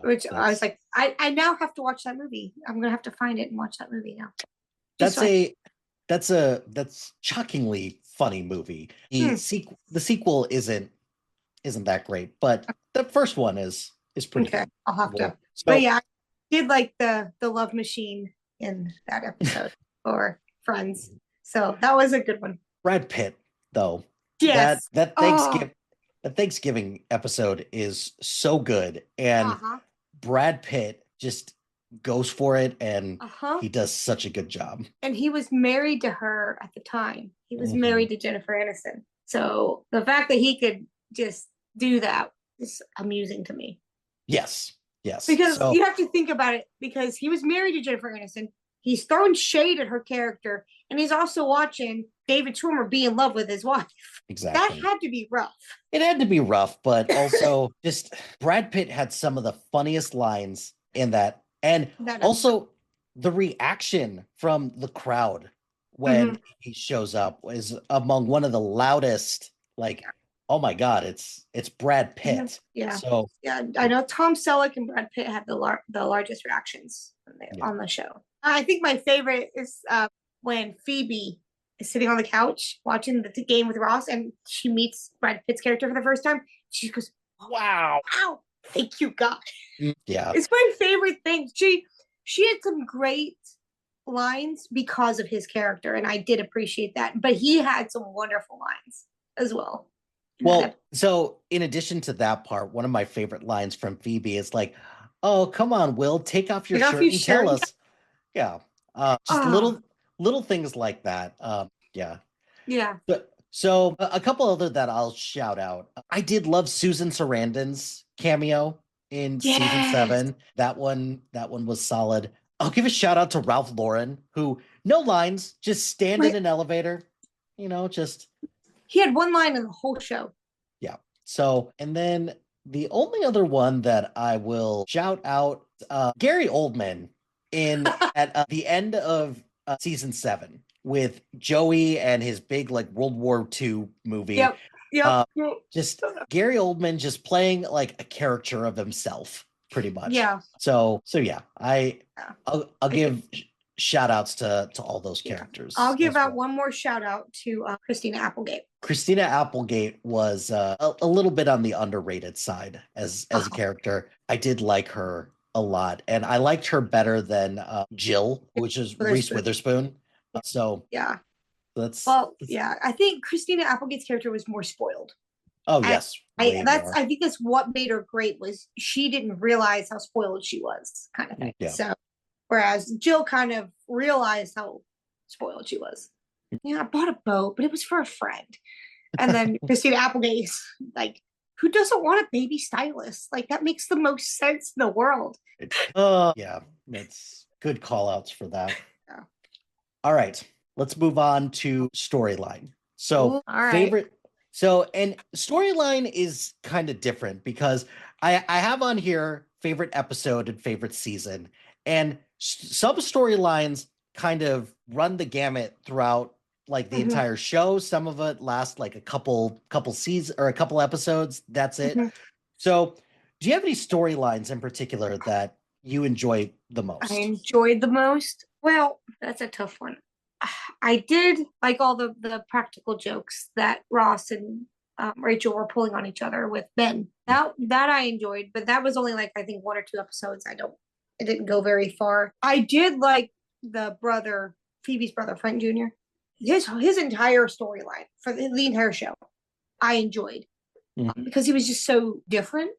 Which I was that's like, I now have to watch that movie. I'm gonna have to find it and watch that movie now. Just that's so I, a that's shockingly funny movie. hmm, The sequel isn't that great, but the first one is pretty okay, good. I'll have to. But So yeah, I did like the love machine in that episode for Friends. So that was a good one. Brad Pitt, though, that Yes. that Oh, Thanksgiving episode is so good, and uh-huh. Brad Pitt just goes for it, and Uh-huh. he does such a good job. And he was married to her at the time. He was Mhm. married to Jennifer Aniston. So the fact that he could just do that is amusing to me. Yes, yes. Because So you have to think about it, because he was married to Jennifer Aniston. He's throwing shade at her character, and he's also watching David Schwimmer be in love with his wife. That exactly. had to be rough. It had to be rough, but also just Brad Pitt had some of the funniest lines in that. And That episode. also the reaction from the crowd when Mm-hmm. he shows up is among one of the loudest, like, oh my God, it's Brad Yeah, Pitt. yeah, So yeah. I know Tom Selleck and Brad Pitt have the largest reactions yeah. on the show. I think my favorite is when Phoebe is sitting on the couch watching the game with Ross, and she meets Brad Pitt's character for the first time. She goes, Wow. "Wow, thank you God." Yeah. It's my favorite thing. She had some great lines because of his character, and I did appreciate that. But he had some wonderful lines as well in that Well, episode. so in addition to that part, one of my favorite lines from Phoebe is like, "Oh, come on, Will, take off your Take off shirt your and tell shirt. us." Yeah. Just Ah, little things like that. Yeah. yeah. So a couple other that I'll shout out. I did love Susan Sarandon's cameo in season Yes. 7. That one was solid. I'll give a shout out to Ralph Lauren, who no lines, just stand in Right. an elevator, just He had one line in the whole show. yeah. So, and then the only other one that I will shout out, Gary Oldman in at the end of season 7 with Joey and his big like World War II movie. Yep. Yep. Uh, just Gary Oldman just playing like a caricature of himself, pretty much. Yeah. So yeah, Yeah. I'll give shout outs to all those Yeah. characters I'll give as out well. one more shout out to Christina Applegate. Christina Applegate was a little bit on the underrated side as a Uh-huh. character. I did like her a lot, and I liked her better than Jill, which is Reese Witherspoon. Witherspoon. So Yeah. that's, Well, yeah. I think Christina Applegate's character was more spoiled. oh And yes, way more. I think that's what made her great, was she didn't realize how spoiled she was, kind of thing. Yeah. So whereas Jill kind of realized how spoiled she was. Yeah, I bought a boat, but it was for a friend. And then Christina Applegate's like, who doesn't want a baby stylist? Like, that makes the most sense in the world. Yeah, that's good call outs for that. Yeah. All right, let's move on to storyline. So Ooh, all right. favorite. So and storyline is kind of different because I have on here favorite episode and favorite season, and some storylines kind of run the gamut throughout like the Hmm. entire show. Some of it lasts like a couple seasons or a couple episodes. That's it. Hmm. So, do you have any storylines in particular that you enjoy the I most? enjoyed the most. Well, that's a tough one. I did like all the practical jokes that Ross and Rachel were pulling on each other with Ben. That I enjoyed, but that was only like I think one or two episodes. It didn't go very far. I did like the brother, Phoebe's brother, Frank Jr. His entire storyline for the entire show, I enjoyed Mhm. because he was just so different.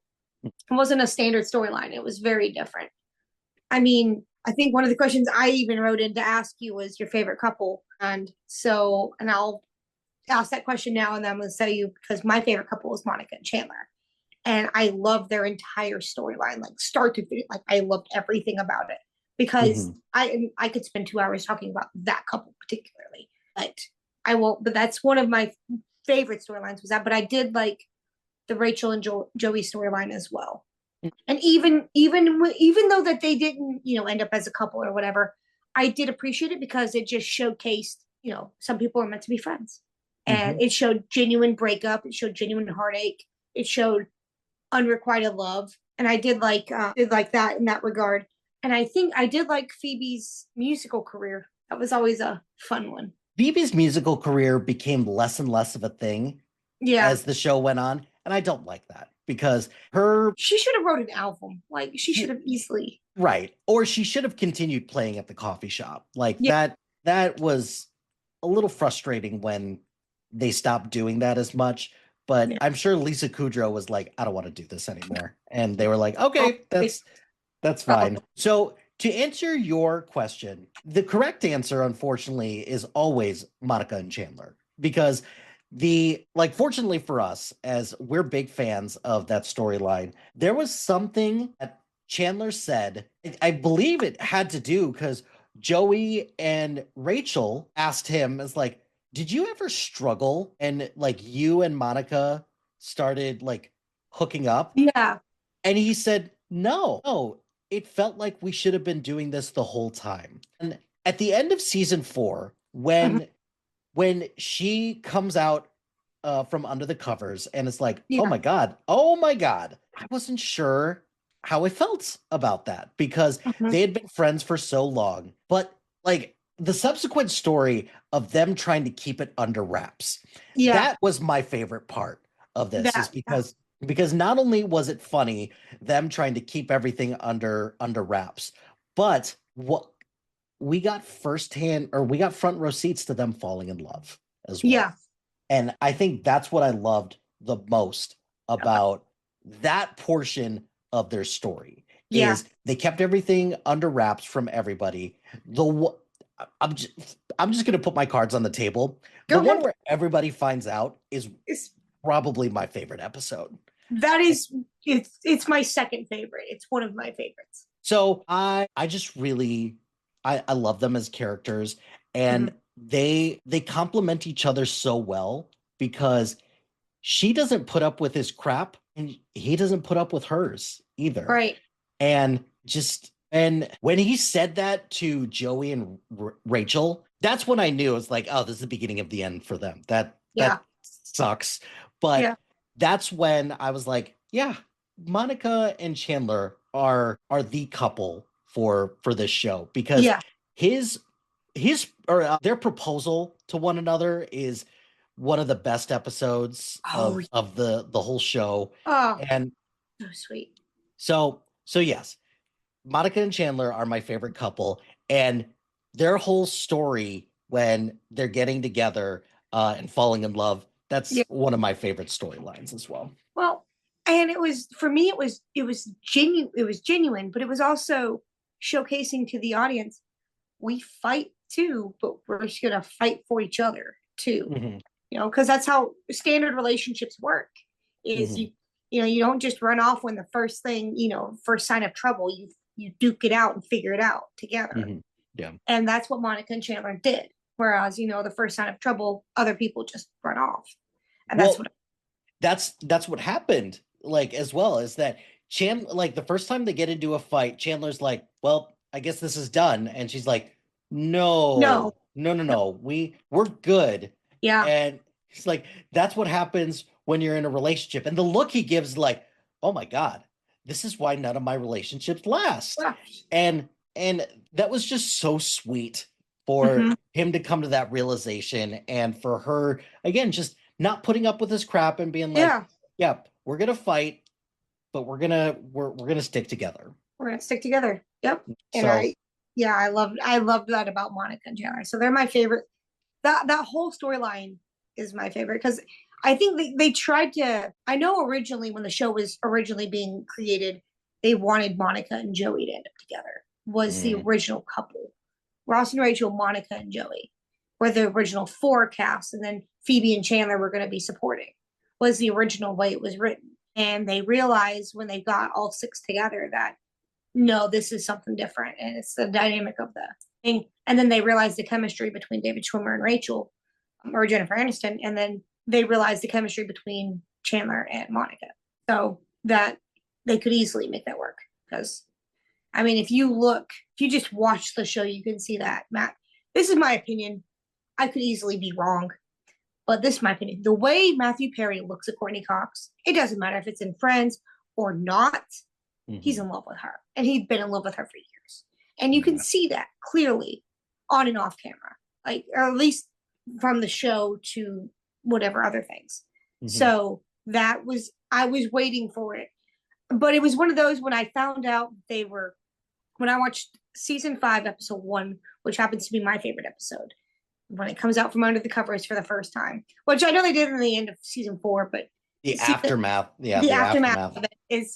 It wasn't a standard storyline. It was very different. I mean, I think one of the questions I even wrote in to ask you was your favorite couple. And I'll ask that question now and then I'm going to tell you because my favorite couple is Monica and Chandler. And I love their entire storyline, like start to finish. Like I loved everything about it because Mhm. I could spend 2 hours talking about that couple particularly, but I won't. But that's one of my favorite storylines was that. But I did like the Rachel and Joey storyline as well. And even though that they didn't end up as a couple or whatever, I did appreciate it because it just showcased some people are meant to be friends, and Mhm. it showed genuine breakup, it showed genuine heartache, it showed unrequited love, and I did like that in that regard. And I think I did like Phoebe's musical career. That was always a fun one. Phoebe's musical career became less and less of a thing Yeah, as the show went on, and I don't like that because her she should have wrote an album. Like she should have easily. right, or she should have continued playing at the coffee shop. Like Yeah, that was a little frustrating when they stopped doing that as much. But yeah. I'm sure Lisa Kudrow was like, I don't want to do this anymore. And they were like, Oh, okay, that's fine. So to answer your question, the correct answer, unfortunately, is always Monica and Chandler because the like fortunately for us as we're big fans of that storyline, there was something that Chandler said. I believe it had to do because Joey and Rachel asked him as like, did you ever struggle and like you and Monica started like hooking up? yeah, And he said, no, it felt like we should have been doing this the whole time. And at the end of season 4, mhm, when she comes out from under the covers and it's like, yeah, oh my God, I wasn't sure how I felt about that because mhm, they had been friends for so long. But like the subsequent story of them trying to keep it under wraps, yeah. that was my favorite part of this, is That because not only was it funny them trying to keep everything under wraps, but what we got front row seats to them falling in love as yeah, well. And I think that's what I loved the most about that portion of their story yeah. is they kept everything under wraps from everybody. I'm just going to put my cards on the table. The Go one ahead. where everybody finds out is It's, probably my favorite episode. that is it's my second favorite. It's one of my favorites. So I just really I love them as characters, and Mhm. they complement each other so well because she doesn't put up with his crap and he doesn't put up with hers either. Right. And just and when he said that to Joey and Rachel, that's when I knew it was like, oh, this is the beginning of the end for them. Yeah. That sucks. But Yeah. that's when I was like, yeah, Monica and Chandler are the couple for this show because Yeah. his or their proposal to one another is one of the best episodes Oh, of the whole show. oh, And so sweet. so yes, Monica and Chandler are my favorite couple, and their whole story when they're getting together and falling in love, Yeah. that's one of my favorite storylines as well. Well, and it was for me. It was genuine. It was genuine, but it was also showcasing to the audience we fight too, but we're just gonna fight for each other too. Hmm. Because that's how standard relationships work. Is Hmm. you don't just run off when the first sign of trouble. You duke it out and figure it out together. Hmm. Yeah. And that's what Monica and Chandler did. Whereas, the first sign of trouble, other people just run off. And that's Well, what. that's what happened. Like as well is that Chandler, like the first time they get into a fight, Chandler's like, "Well, I guess this is done," and she's like, No, "No, no, no, no. no, we're good." Yeah. And he's like, "That's what happens when you're in a relationship." And the look he gives, like, "Oh my God, this is why none of my relationships last." Yeah. And that was just so sweet for Hmm. him to come to that realization, and for her again just not putting up with this crap and being like, Yeah. "Yep, we're gonna fight, but we're gonna stick together." We're gonna stick together. Yep. And So yeah, I loved that about Monica and Chandler. So they're my favorite. That whole storyline is my favorite because I think they tried to. I know originally when the show was originally being created, they wanted Monica and Joey to end up together. Was the mm, original couple. Ross and Rachel, Monica and Joey were the original four cast, and then Phoebe and Chandler were going to be supporting. Was the original way it was written, and they realized when they got all six together that no, this is something different, and it's the dynamic of the thing. And then they realized the chemistry between David Schwimmer and Rachel, or Jennifer Aniston, and then they realized the chemistry between Chandler and Monica. So that they could easily make that work because I mean, if you just watch the show, you can see that, Matt. This is my opinion. I could easily be wrong, but this is my opinion. The way Matthew Perry looks at Courtney Cox, it doesn't matter if it's in Friends or not, he's mhm, in love with her. And he'd been in love with her for years. And you can yeah, see that clearly on and off camera, like, or at least from the show to whatever other things. mhm. So I was waiting for it. But it was one of those when I found out when I watched season 5, episode 1, which happens to be my favorite episode, when it comes out from under the covers for the first time, which I know they did in the end of season 4, but The see aftermath, yeah, the the aftermath aftermath. of it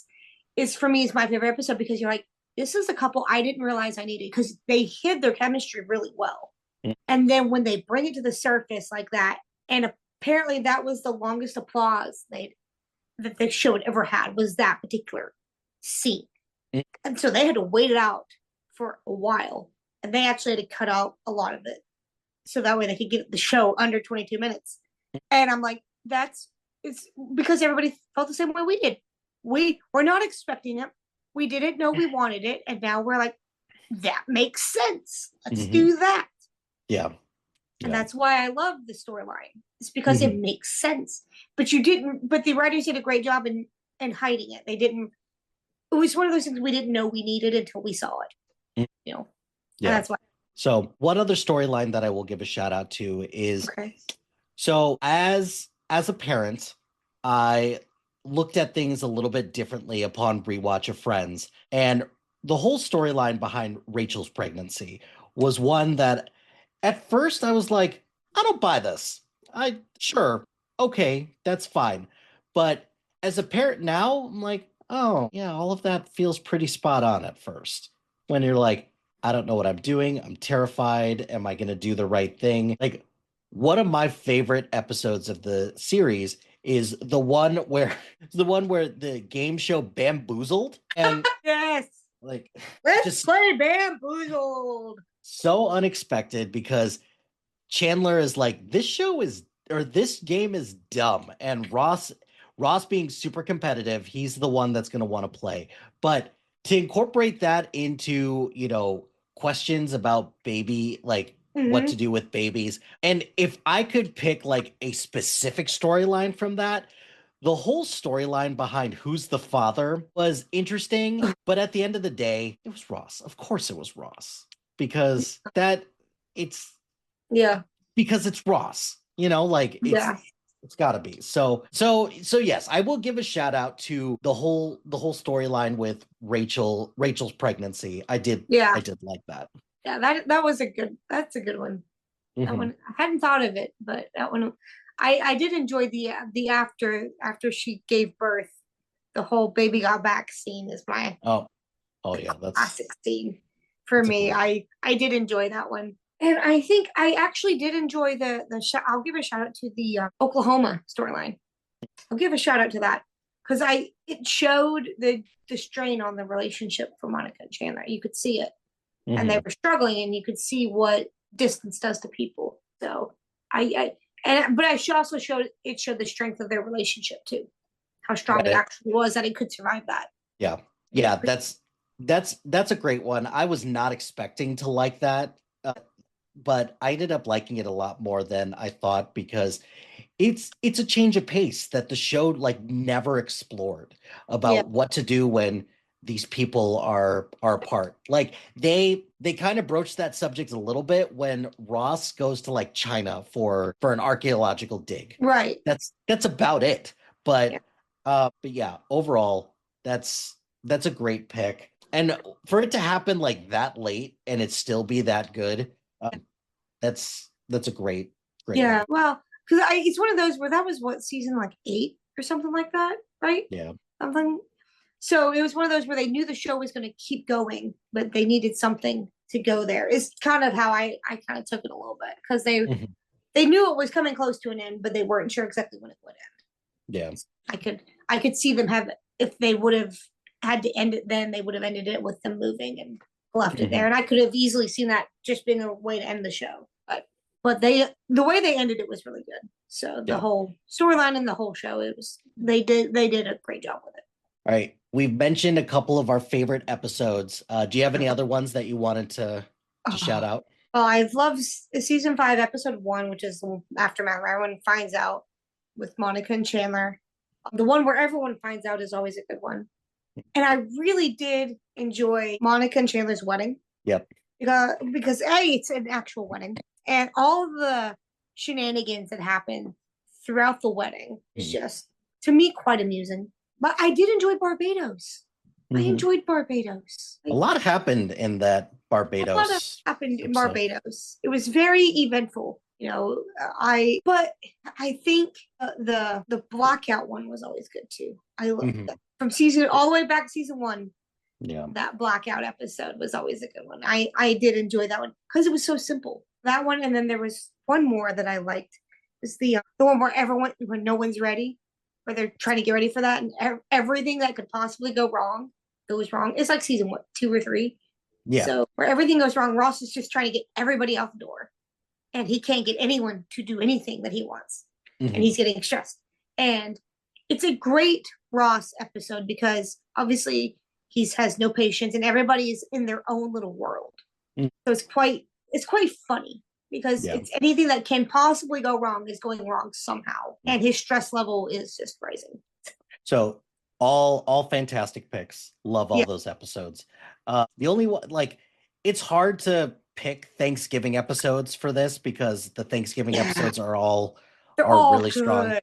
is for me is my favorite episode because you're like, this is a couple I didn't realize I needed because they hid their chemistry really well. Mm, And then when they bring it to the surface like that, and apparently that was the longest applause that the show had ever had was that particular scene. mm, And so they had to wait it out for a while. And they actually had to cut out a lot of it. So that way they could get the show under 22 minutes. And I'm like, it's because everybody felt the same way we did. We were not expecting it. We didn't know we wanted it. And now we're like, that makes sense. Let's mhm, do that. yeah, And yeah, that's why I love the storyline. It's because it mhm, makes sense. But the writers did a great job in hiding it. They didn't it was one of those things we didn't know we needed until we saw it, mm, you know. And yeah. that's why. So one other storyline that I will give a shout out to is, Okay. so as a parent, I looked at things a little bit differently upon rewatch of Friends, and the whole storyline behind Rachel's pregnancy was one that at first I was like, I don't buy this. I sure, okay, that's fine. But as a parent now, I'm like, oh, yeah, all of that feels pretty spot on at first. When you're like, I don't know what I'm doing. I'm terrified. Am I going to do the right thing? Like, one of my favorite episodes of the series is the one where the game show Bamboozled, and Yes. like Let's just play Bamboozled. so unexpected because Chandler is like, this show is, or this game is dumb, and Ross being super competitive, he's the one that's going to want to play. But to incorporate that into, questions about baby, like what to Mm-hmm. do with babies, and if I could pick like a specific storyline from that, the whole storyline behind who's the father was interesting, but at the end of the day, it was Ross. Of course it was Ross, because it's Yeah. because it's Ross. Like Yeah. it's got to be. So yes, I will give a shout out to the whole storyline with Rachel's pregnancy. I did Yeah. I did like that. Yeah. That's a good one. That Hmm. one I hadn't thought of it, but that one I did enjoy the after she gave birth. The whole baby got back scene is my Oh, oh yeah, classic scene for that's a me. cool one. I did enjoy that one, and I think I actually did enjoy I'll give a shout out to the Oklahoma storyline. I'll give a shout out to that because it showed the strain on the relationship for Monica and Chandler. You could see it, and they Hmm. were struggling, and you could see what distance does to people. So but I should also showed it showed the strength of their relationship too, how strong Right. it actually was that it could survive that. Yeah. Yeah, that's a great one. I was not expecting to like that, but I ended up liking it a lot more than I thought because it's a change of pace that the show like never explored Yeah, about what to do when these people are apart. Like they kind of broached that subject a little bit when Ross goes to like China for an archaeological dig. right. That's about it. Yeah, But yeah, overall that's a great pick. And for it to happen like that late and it still be that good, that's a great one. yeah. Well, because I it's one of those where that was what season like 8 or something like that, right? Yeah. Something. So it was one of those where they knew the show was going to keep going, but they needed something to go there. It's kind of how I kind of took it a little bit because Mhm. they knew it was coming close to an end, but they weren't sure exactly when it would Yeah. end. I could see them have if they would have had to end it then they would have ended it with them moving and left it there. Mhm. And I could have easily seen that just being a way to end the show. But they the way they ended it was really good. So the Yeah. whole storyline and the whole show, it was they did a great job with it. All right. We've mentioned a couple of our favorite episodes. Do you have any other ones that you wanted to shout Oh, out? well, I've loved season 5, episode 1, which is the aftermath where everyone finds out with Monica and Chandler. The one where everyone finds out is always a good one. And I really did enjoy Monica and Chandler's wedding Yep. because A, it's an actual wedding, and all the shenanigans that happen throughout the wedding is Mhm. just to me quite amusing. But I did enjoy Barbados. I Mhm. enjoyed Barbados. A lot happened in that A lot of Barbados happened in episode. Barbados. It was very eventful. But I think the blackout one was always good too. I love that Mhm. from season all the way back to season 1. Yeah. That blackout episode was always a good one. I did enjoy that one because it was so simple. That one, and then there was one more that I liked. It was the one where everyone when no one's ready, where they're trying to get ready for that, and everything that could possibly go wrong goes wrong. It's like season what 2 or 3. Yeah. So where everything goes wrong, Ross is just trying to get everybody out the door, and he can't get anyone to do anything that he wants, and Mhm. he's getting stressed. And it's a great Ross episode because obviously he has no patience, and everybody is in their own little world. Mm. So it's quite funny because Yeah. it's anything that can possibly go wrong is going wrong somehow, Mm. and his stress level is just rising. So all fantastic picks. Love all Yeah, those episodes. The only one like it's hard to pick Thanksgiving episodes for this because the Thanksgiving yeah, episodes they're are all really strong. good.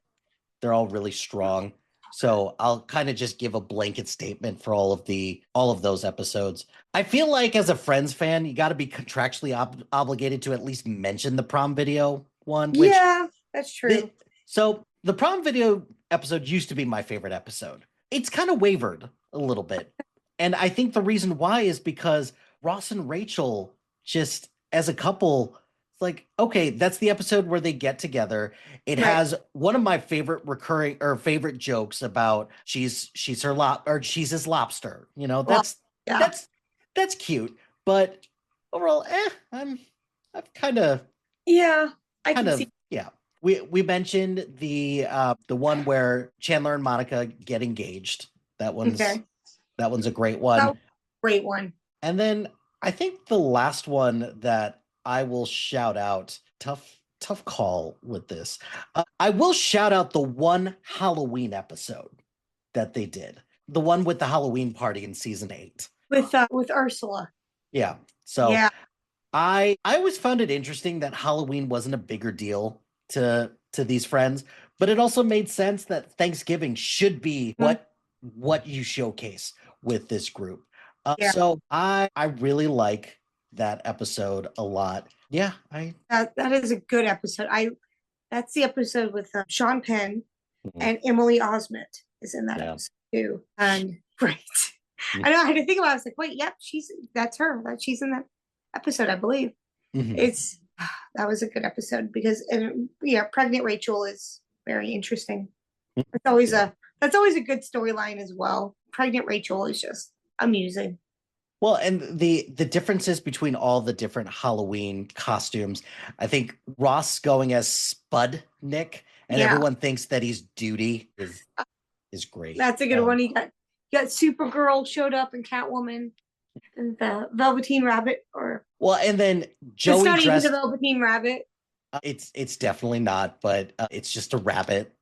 They're all really strong. So I'll kind of just give a blanket statement for all of those episodes. I feel like as a Friends fan, you got to be contractually obligated to at least mention the prom video one, which Yeah, that's the, true. so the prom video episode used to be my favorite episode. It's kind of wavered a little bit. And I think the reason why is because Ross and Rachel just as a couple, it's like, okay, that's the episode where they get together. It Right. has one of my favorite recurring or favorite jokes about she's her or she's his lobster. You know, Well, yeah, that's that's cute. But overall, I've yeah, I kind can see. of yeah. We mentioned the one where Chandler and Monica get engaged. That one's Okay, that one's a great that one. was a great one. And then I think the last one that I will shout out, tough call with this. I will shout out the one Halloween episode that they did. The one with the Halloween party in season 8. With Ursula. Yeah. So Yeah, I always found it interesting that Halloween wasn't a bigger deal to these friends, but it also made sense that Thanksgiving should be mhm, what you showcase with this group. yeah. So I really like that episode a lot. Yeah, I That is a good episode. I That's the episode with Sean Penn mhm, and Emily Osment is in that yeah. episode too. And great. Mm, I know I had to think about it. I was like, wait, yep, that's her. She's in that episode, I believe. mhm, It's that was a good episode because yeah, pregnant Rachel is very interesting. mm, It's always yeah. a that's always a good storyline as well. Pregnant Rachel is just amusing. Well, and the differences between all the different Halloween costumes, I think Ross going as Spud Nick, and Yeah, everyone thinks that he's Duty is great. that's a good one. You got Supergirl showed up and Catwoman and the Velveteen Rabbit, or Well, and then it's Joey not even a dressed. Velveteen Rabbit. It's definitely not, but it's just a rabbit.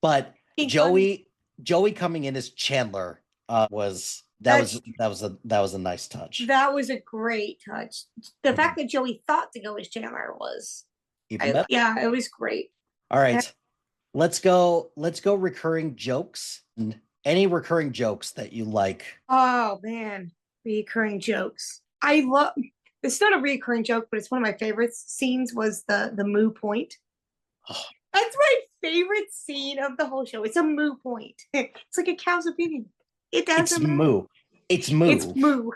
But Pink Bunny. Joey coming in as Chandler was That's that was a nice touch. that was a great touch. The Mhm. fact that Joey thought to go as Chandler was, Even better. yeah, it was great. All right, let's go recurring jokes. Any recurring jokes that you like? Oh man, recurring jokes. I love. It's not a recurring joke, but it's one of my favorite scenes. Was the moo point? Oh, That's my favorite scene of the whole show. It's a moo point. It's like a cow's opinion. It it's doesn't matter. moo. It's It's moo. moo.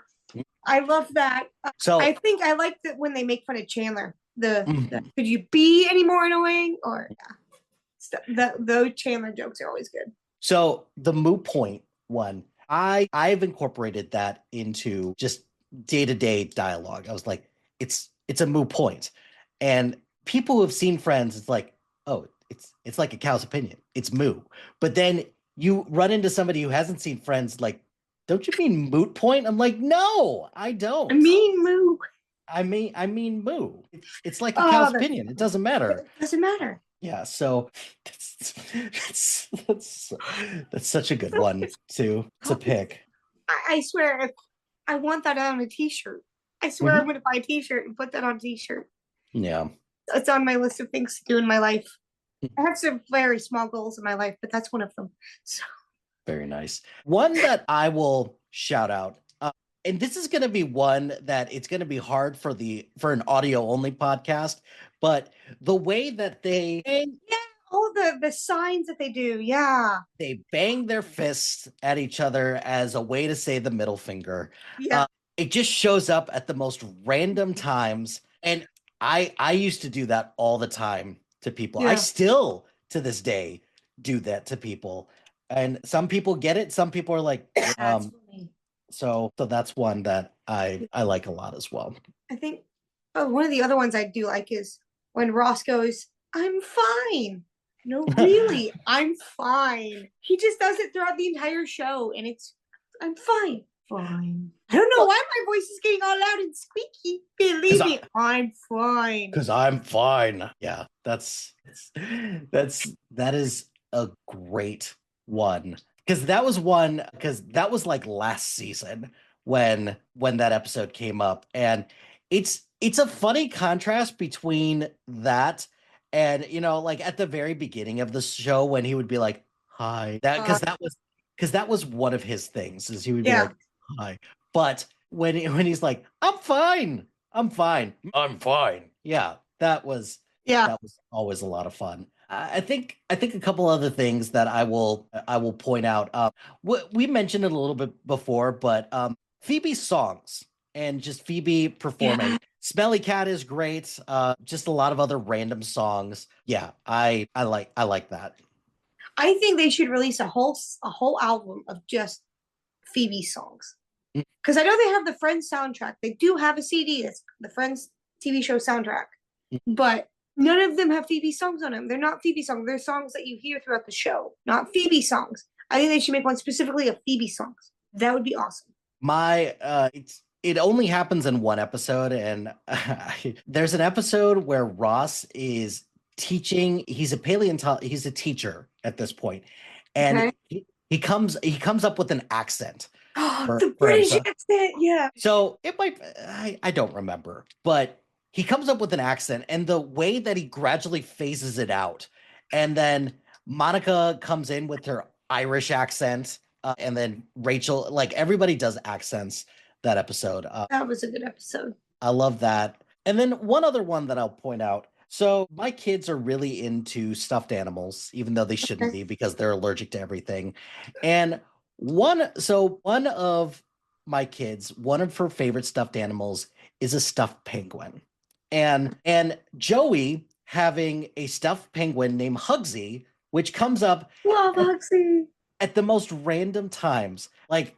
I love that. I So think I like that when they make fun of Chandler. The mhm. could you be any more annoying? Or yeah, those Chandler jokes are always good. So the moo point one, I've incorporated that into just day-to-day dialogue. I was like, it's a moo point. And people who have seen Friends, it's like, oh, it's like a cow's opinion. It's moo. But then you run into somebody who hasn't seen Friends, like, don't you mean moot point? I'm like, no, I I don't. mean moo. I mean moo. It's like a Oh, cow's opinion. It doesn't matter. it doesn't matter. Yeah, so that's that's such a good one to pick. I swear, if I want that on a T-shirt. I swear Mhm. I'm going to buy a T-shirt and put that on a T-shirt. Yeah, It's on my list of things to do in my life. I have some very small goals in my life, but that's one of them. So very nice. One that I will shout out, and this is going to be one that it's going to be hard for an audio only podcast, but the way that yeah, all the signs that they do, yeah, they bang their fists at each other as a way to say the middle finger. yeah, It just shows up at the most random times, and I used to do that all the time to people. I yeah. still to this day do that to people, and some people get it. Some people are like, That's funny. so that's one that I like a lot as well. I think one of the other ones I do like is when Ross goes, "I'm fine." No, really, I'm fine. He just does it throughout the entire show, and I'm fine. Fine. I don't know Well, why my voice is getting all loud and squeaky. because Believe me, I'm fine. I'm fine. Yeah, that is a great one. Because that was like last season when that episode came up. And it's a funny contrast between that and like at the very beginning of the show when he would be like, hi. That because that was one of his things, is he would be Yeah, like, hi. But when he's like, I'm fine. I'm fine. I'm fine. Yeah, yeah. that was always a lot of fun. I think a couple other things that I will point out. We mentioned it a little bit before, but Phoebe's songs and just Phoebe performing. Yeah. Smelly Cat is great. Just a lot of other random songs. Yeah, I like that. I think they should release a whole album of just Phoebe songs. Mm. Because I know they have the Friends soundtrack. They do have a CD that's the Friends TV show soundtrack, but none of them have Phoebe songs on them. They're not Phoebe songs. They're songs that you hear throughout the show, not Phoebe songs. I think they should make one specifically of Phoebe songs. That would be awesome. It only happens in one episode, and there's an episode where Ross is teaching. He's a teacher at this point, and Okay. he comes up with an accent Oh, for the for British episode. accent. Yeah. So it might, I don't remember, but he comes up with an accent, and the way that he gradually phases it out, and then Monica comes in with her Irish accent, and then Rachel, like everybody does accents that episode. That was a good episode. I love that. And then one other one that I'll point out. So my kids are really into stuffed animals, even though they shouldn't Okay. be because they're allergic to everything. And one of my kids, one of her favorite stuffed animals is a stuffed penguin. And Joey having a stuffed penguin named Hugsy, which comes up Love at, Oxy. at the most random times. Like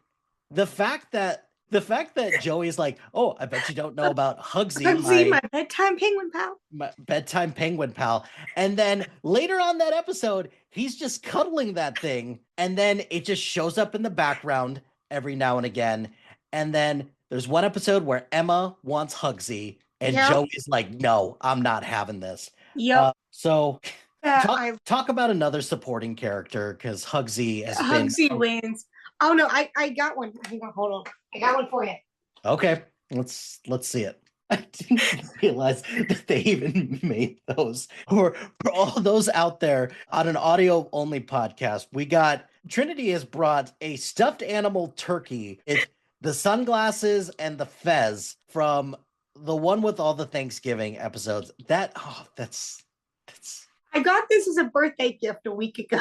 the fact that the fact that Joey's like, oh, I bet you don't know about Hugsy, Hugsy, my bedtime penguin pal. my bedtime penguin pal. And then later on that episode, he's just cuddling that thing. And then it just shows up in the background every now and again. And then there's one episode where Emma wants Hugsy, and Yep. Joey's like, no, I'm not having this. Yep. So I talk about another supporting character, because Hugsy has been Hugsy wins. Oh no, I got one. Hang on, hold on. I got one for you. okay. Let's see it. I didn't realize that they even made those. For all those out there on an audio only podcast, we got Trinity has brought a stuffed animal turkey. It's the sunglasses and the fez from the one with all the Thanksgiving episodes. That's I got this as a birthday gift a week ago.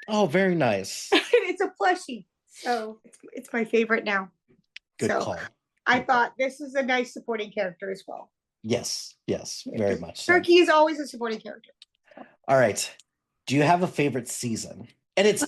oh, very nice. It's a plushie. So it's my favorite now. Good so call. I thought this is a nice supporting character as well. Yes, very much so. Turkey is always a supporting character. All right. Do you have a favorite season? And it's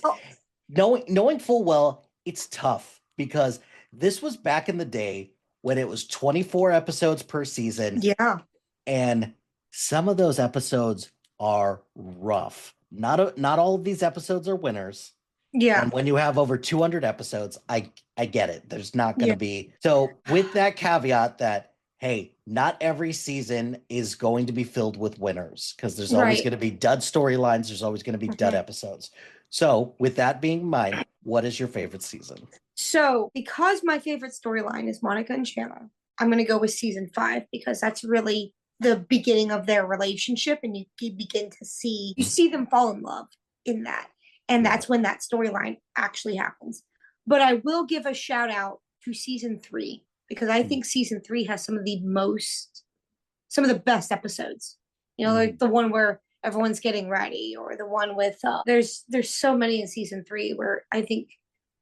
knowing full well, it's tough because this was back in the day when it was 24 episodes per season. Yeah. And some of those episodes are rough. Not all of these episodes are winners. Yeah. And when you have over 200 episodes, I get it. There's not going to be. So with that caveat that, hey, not every season is going to be filled with winners, because there's always going to be dud storylines. There's always going to be dud episodes. So with that being in mind, what is your favorite season? So because my favorite storyline is Monica and Chandler, I'm going to go with season 5, because that's really the beginning of their relationship, and you begin to see them fall in love in that. And that's when that storyline actually happens. But I will give a shout out to season 3, because I think season 3 has some of the best episodes. You know, like the one where everyone's getting ready, or the one with there's so many in season 3 where I think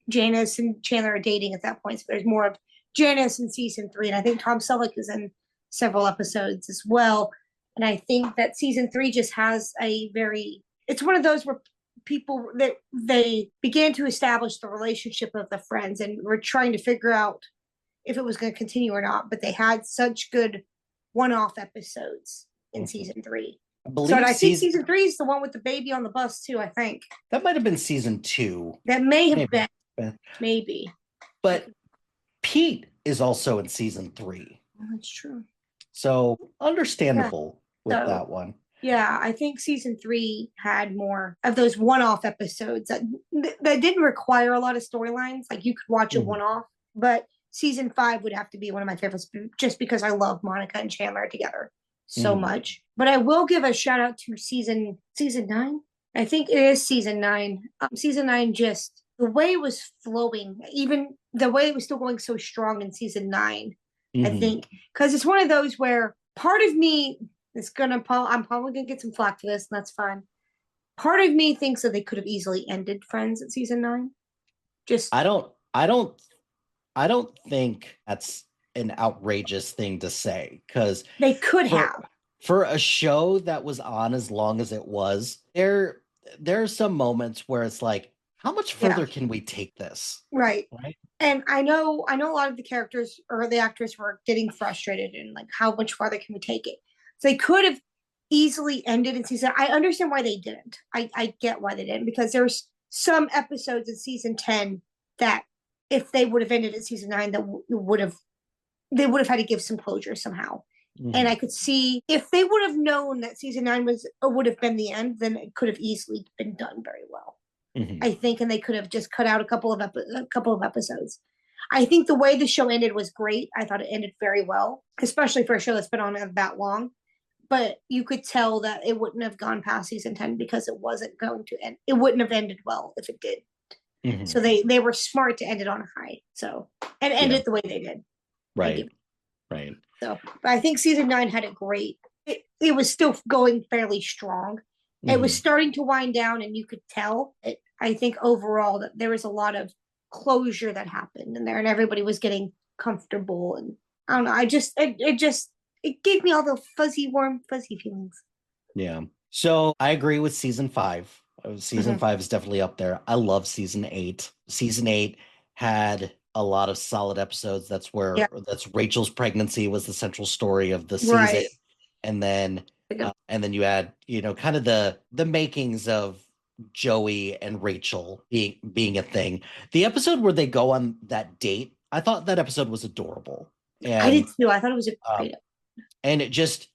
Janice and Chandler are dating at that point. So there's more of Janice in season 3, and I think Tom Selleck is in several episodes as well. And I think that season 3 just has it's one of those where people that they began to establish the relationship of the friends, and were trying to figure out if it was going to continue or not. But they had such good one-off episodes in season 3. I think season 3 is the one with the baby on the bus too. I think that might have been season 2. That may have been, maybe. But Pete is also in season 3. Oh, that's true. So understandable with that one. Yeah, I think season 3 had more of those one-off episodes that didn't require a lot of storylines. Like you could watch a one-off, but season 5 would have to be one of my favorites, just because I love Monica and Chandler together so much. But I will give a shout out to season 9. I think it is season 9. Season 9, just the way it was flowing, even the way it was still going so strong in season 9. I think because it's one of those where part of me is I'm probably gonna get some flack for this, and that's fine. Part of me thinks that they could have easily ended Friends at season 9. I don't think that's an outrageous thing to say, because they could have. For a show that was on as long as it was, there are some moments where it's like, how much further can we take this? Right. And I know a lot of the characters or the actors were getting frustrated, and like, how much farther can we take it? So they could have easily ended in season. I understand why they didn't. I get why they didn't, because there's some episodes in season 10 that if they would have ended at season 9, they would have had to give some closure somehow. And I could see if they would have known that season 9 would have been the end, then it could have easily been done very well. I think, and they could have just cut out a couple of episodes. I think the way the show ended was great. I thought it ended very well, especially for a show that's been on that long. But you could tell that it wouldn't have gone past season 10, because it wasn't going to end. It wouldn't have ended well if it did. So they were smart to end it on a high. So, and end it the way they did. Right. So, but I think season 9 had it great. It was still going fairly strong. It was starting to wind down, and you could tell it. I think overall that there was a lot of closure that happened in there, and everybody was getting comfortable. And I don't know. It gave me all the warm, fuzzy feelings. Yeah. So I agree with season 5. Season 5 is definitely up there. I love season 8. Season 8 had a lot of solid episodes. Yeah. That's Rachel's pregnancy was the central story of the season. Right. And then you add, kind of the makings of Joey and Rachel being a thing. The episode where they go on that date, I thought that episode was adorable. I did And too. I thought it was a um, great. and it just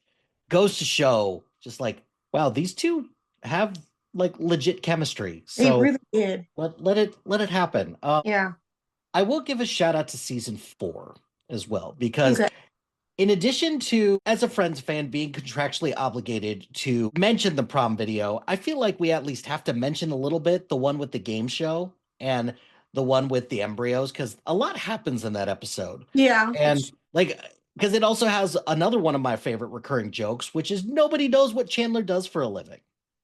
goes to show just like, wow, these two have like legit chemistry. They So really did. let it happen. Yeah. I will give a shout out to season 4 as well, because Okay. in addition to, as a Friends fan, being contractually obligated to mention the prom video, I feel like we at least have to mention a little bit the one with the game show and the one with the embryos, because a lot happens in that episode. Yeah. And like, because it also has another one of my favorite recurring jokes, which is nobody knows what Chandler does for a living.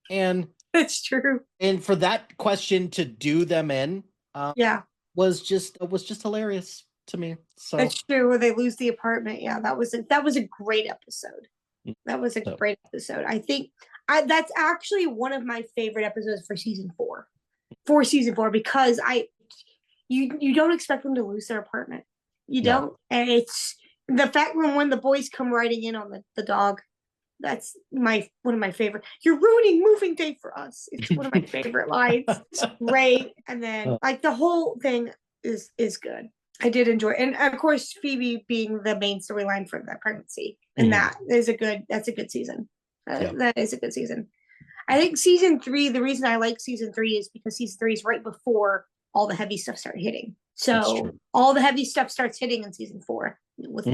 And That's true. and for that question to do them in, Yeah. was just hilarious to me. So That's true. Where they lose the apartment. Yeah, that was a great episode. That was a so, great episode. I think that's actually one of my favorite episodes for season 4. For season 4, because you don't expect them to lose their apartment. You no. don't, and it's the fact when the boys come riding in on the dog. That's one of my favorite. You're ruining moving day for us. It's one of my favorite lines. It's great, and then like the whole thing is good. I did enjoy it. And of course Phoebe being the main storyline for that pregnancy, and that's a good season. That is a good season. I think season 3, the reason I like season 3 is because season 3 is right before all the heavy stuff started hitting. So all the heavy stuff starts hitting in season 4 with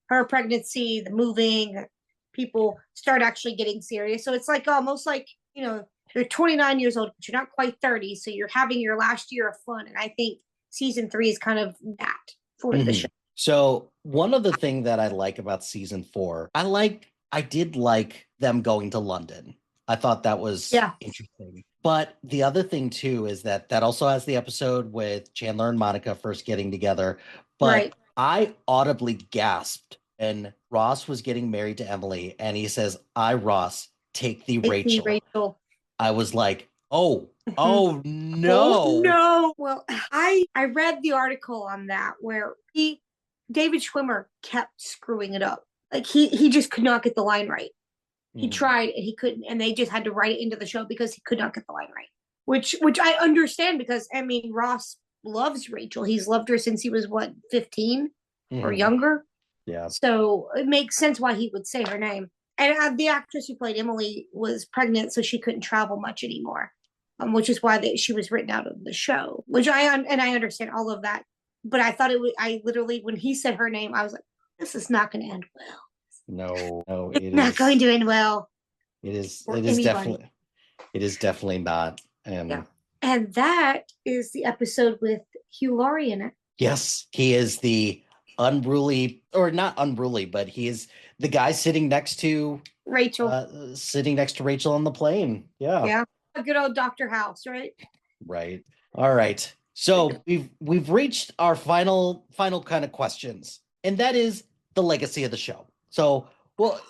her pregnancy, the moving, people start actually getting serious. So it's like almost like, you're 29 years old, but you're not quite 30. So you're having your last year of fun. And I think season 3 is kind of that for the show. So one of the things that I like about season 4, I did like them going to London. I thought that was interesting. But the other thing too is that also has the episode with Chandler and Monica first getting together. But I audibly gasped and Ross was getting married to Emily, and he says, "I, Ross, take thee Rachel." I was like, oh no. Oh, no. Well, I read the article on that where David Schwimmer kept screwing it up. Like he just could not get the line right. He tried and he couldn't, and they just had to write it into the show because he could not get the line right. Which I understand, because I mean Ross loves Rachel. He's loved her since he was 15 or younger. Yeah. So it makes sense why he would say her name. And the actress who played Emily was pregnant, so she couldn't travel much anymore, which is why she was written out of the show. Which I understand all of that, but I thought it was. I literally, when he said her name, I was like, "This is not going to end well." No, it's not going to end well. It is. It is definitely. It is definitely not. And that is the episode with Hugh Laurie in it. Yes, he is the unruly, or not unruly, but he is the guy sitting next to Rachel. On the plane. Yeah. A good old Dr. House, right? Right. All right. So we've reached our final kind of questions, and that is the legacy of the show. So we'll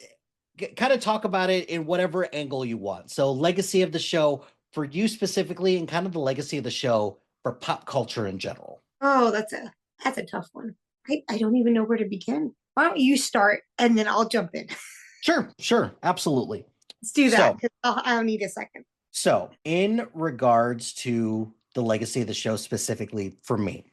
kind of talk about it in whatever angle you want. So legacy of the show for you specifically, and kind of the legacy of the show for pop culture in general. Oh, that's a tough one. I don't even know where to begin. Why don't you start and then I'll jump in? Sure. Absolutely. Let's do that, because I'll need a second. So in regards to the legacy of the show specifically for me.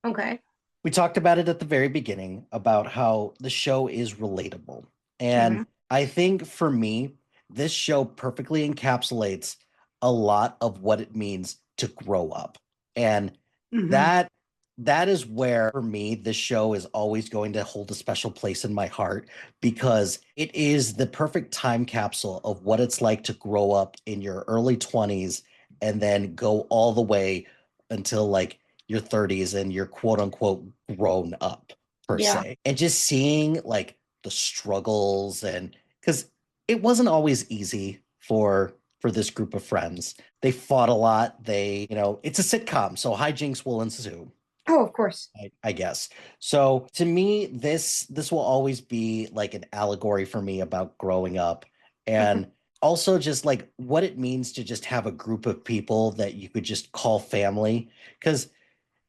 Okay. We talked about it at the very beginning about how the show is relatable. And I think for me, this show perfectly encapsulates a lot of what it means to grow up. And that is where, for me, this show is always going to hold a special place in my heart, because it is the perfect time capsule of what it's like to grow up in your early 20s and then go all the way until like your 30s and you're quote unquote grown up per se. And just seeing like the struggles, and because it wasn't always easy for this group of friends. They fought a lot. It's a sitcom, so hijinks will ensue. Oh, of course. I guess. So to me, this will always be like an allegory for me about growing up, and also just like what it means to just have a group of people that you could just call family. Because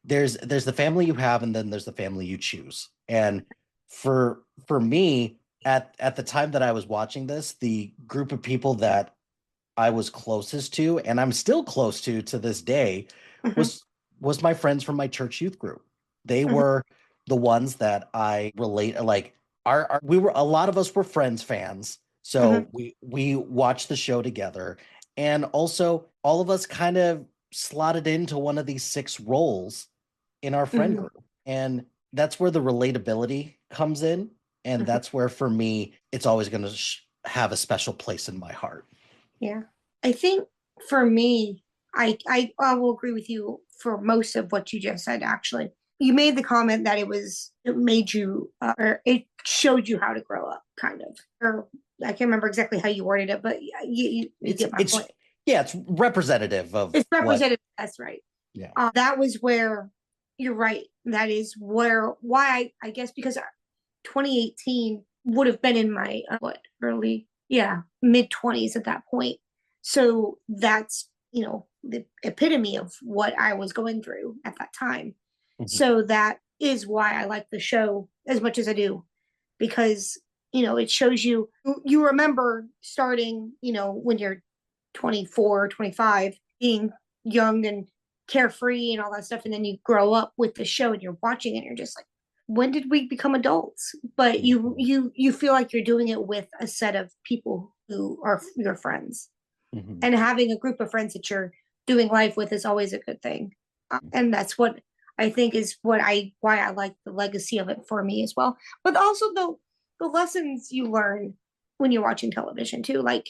there's the family you have, and then there's the family you choose. And for me, at the time that I was watching this, the group of people that I was closest to, and I'm still close to this day, Hmm. was was my friends from my church youth group. They Hmm. were the ones that I relate like we were a lot of us were Friends fans. Hmm. So we watched the show together. And also all of us kind of slotted into one of these six roles in our friend Hmm. group. And that's where the relatability comes in. And Hmm. that's where, for me, it's always going to have a special place in my heart. Yeah. I think for me, I will agree with you for most of what you just said, actually. You made the comment that it made you, or it showed you how to grow up, kind of. Or I can't remember exactly how you worded it, but you It's get my it's point. yeah, it's representative of It's what. representative. That's right. Yeah. That was where you're right. That is why I guess because 2018 would have been in my early, yeah, mid 20s at that point. So that's, the epitome of what I was going through at that time. Mhm. So that is why I like the show as much as I do, because it shows you remember starting, when you're 24, 25, being young and carefree and all that stuff, and then you grow up with the show and you're watching it and you're just like, when did we become adults? But you Mhm. you you feel like you're doing it with a set of people who are your friends, Mhm. and having a group of friends that you're doing life with is always a good thing. And that's what I think is why I like the legacy of it for me as well. But also the lessons you learn when you're watching television too, like,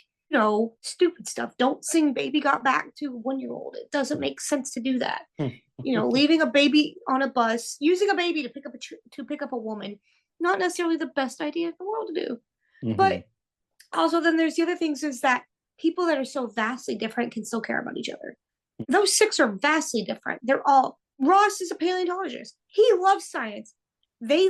stupid stuff. Don't sing "Baby Got Back" to 1 year old. It doesn't make sense to do that. Leaving a baby on a bus, using a baby to pick up a woman, not necessarily the best idea in the world to do. But Mhm. also, then there's the other things is that people that are so vastly different can still care about each other. Those six are vastly different. They're all Ross is a paleontologist. He loves science. They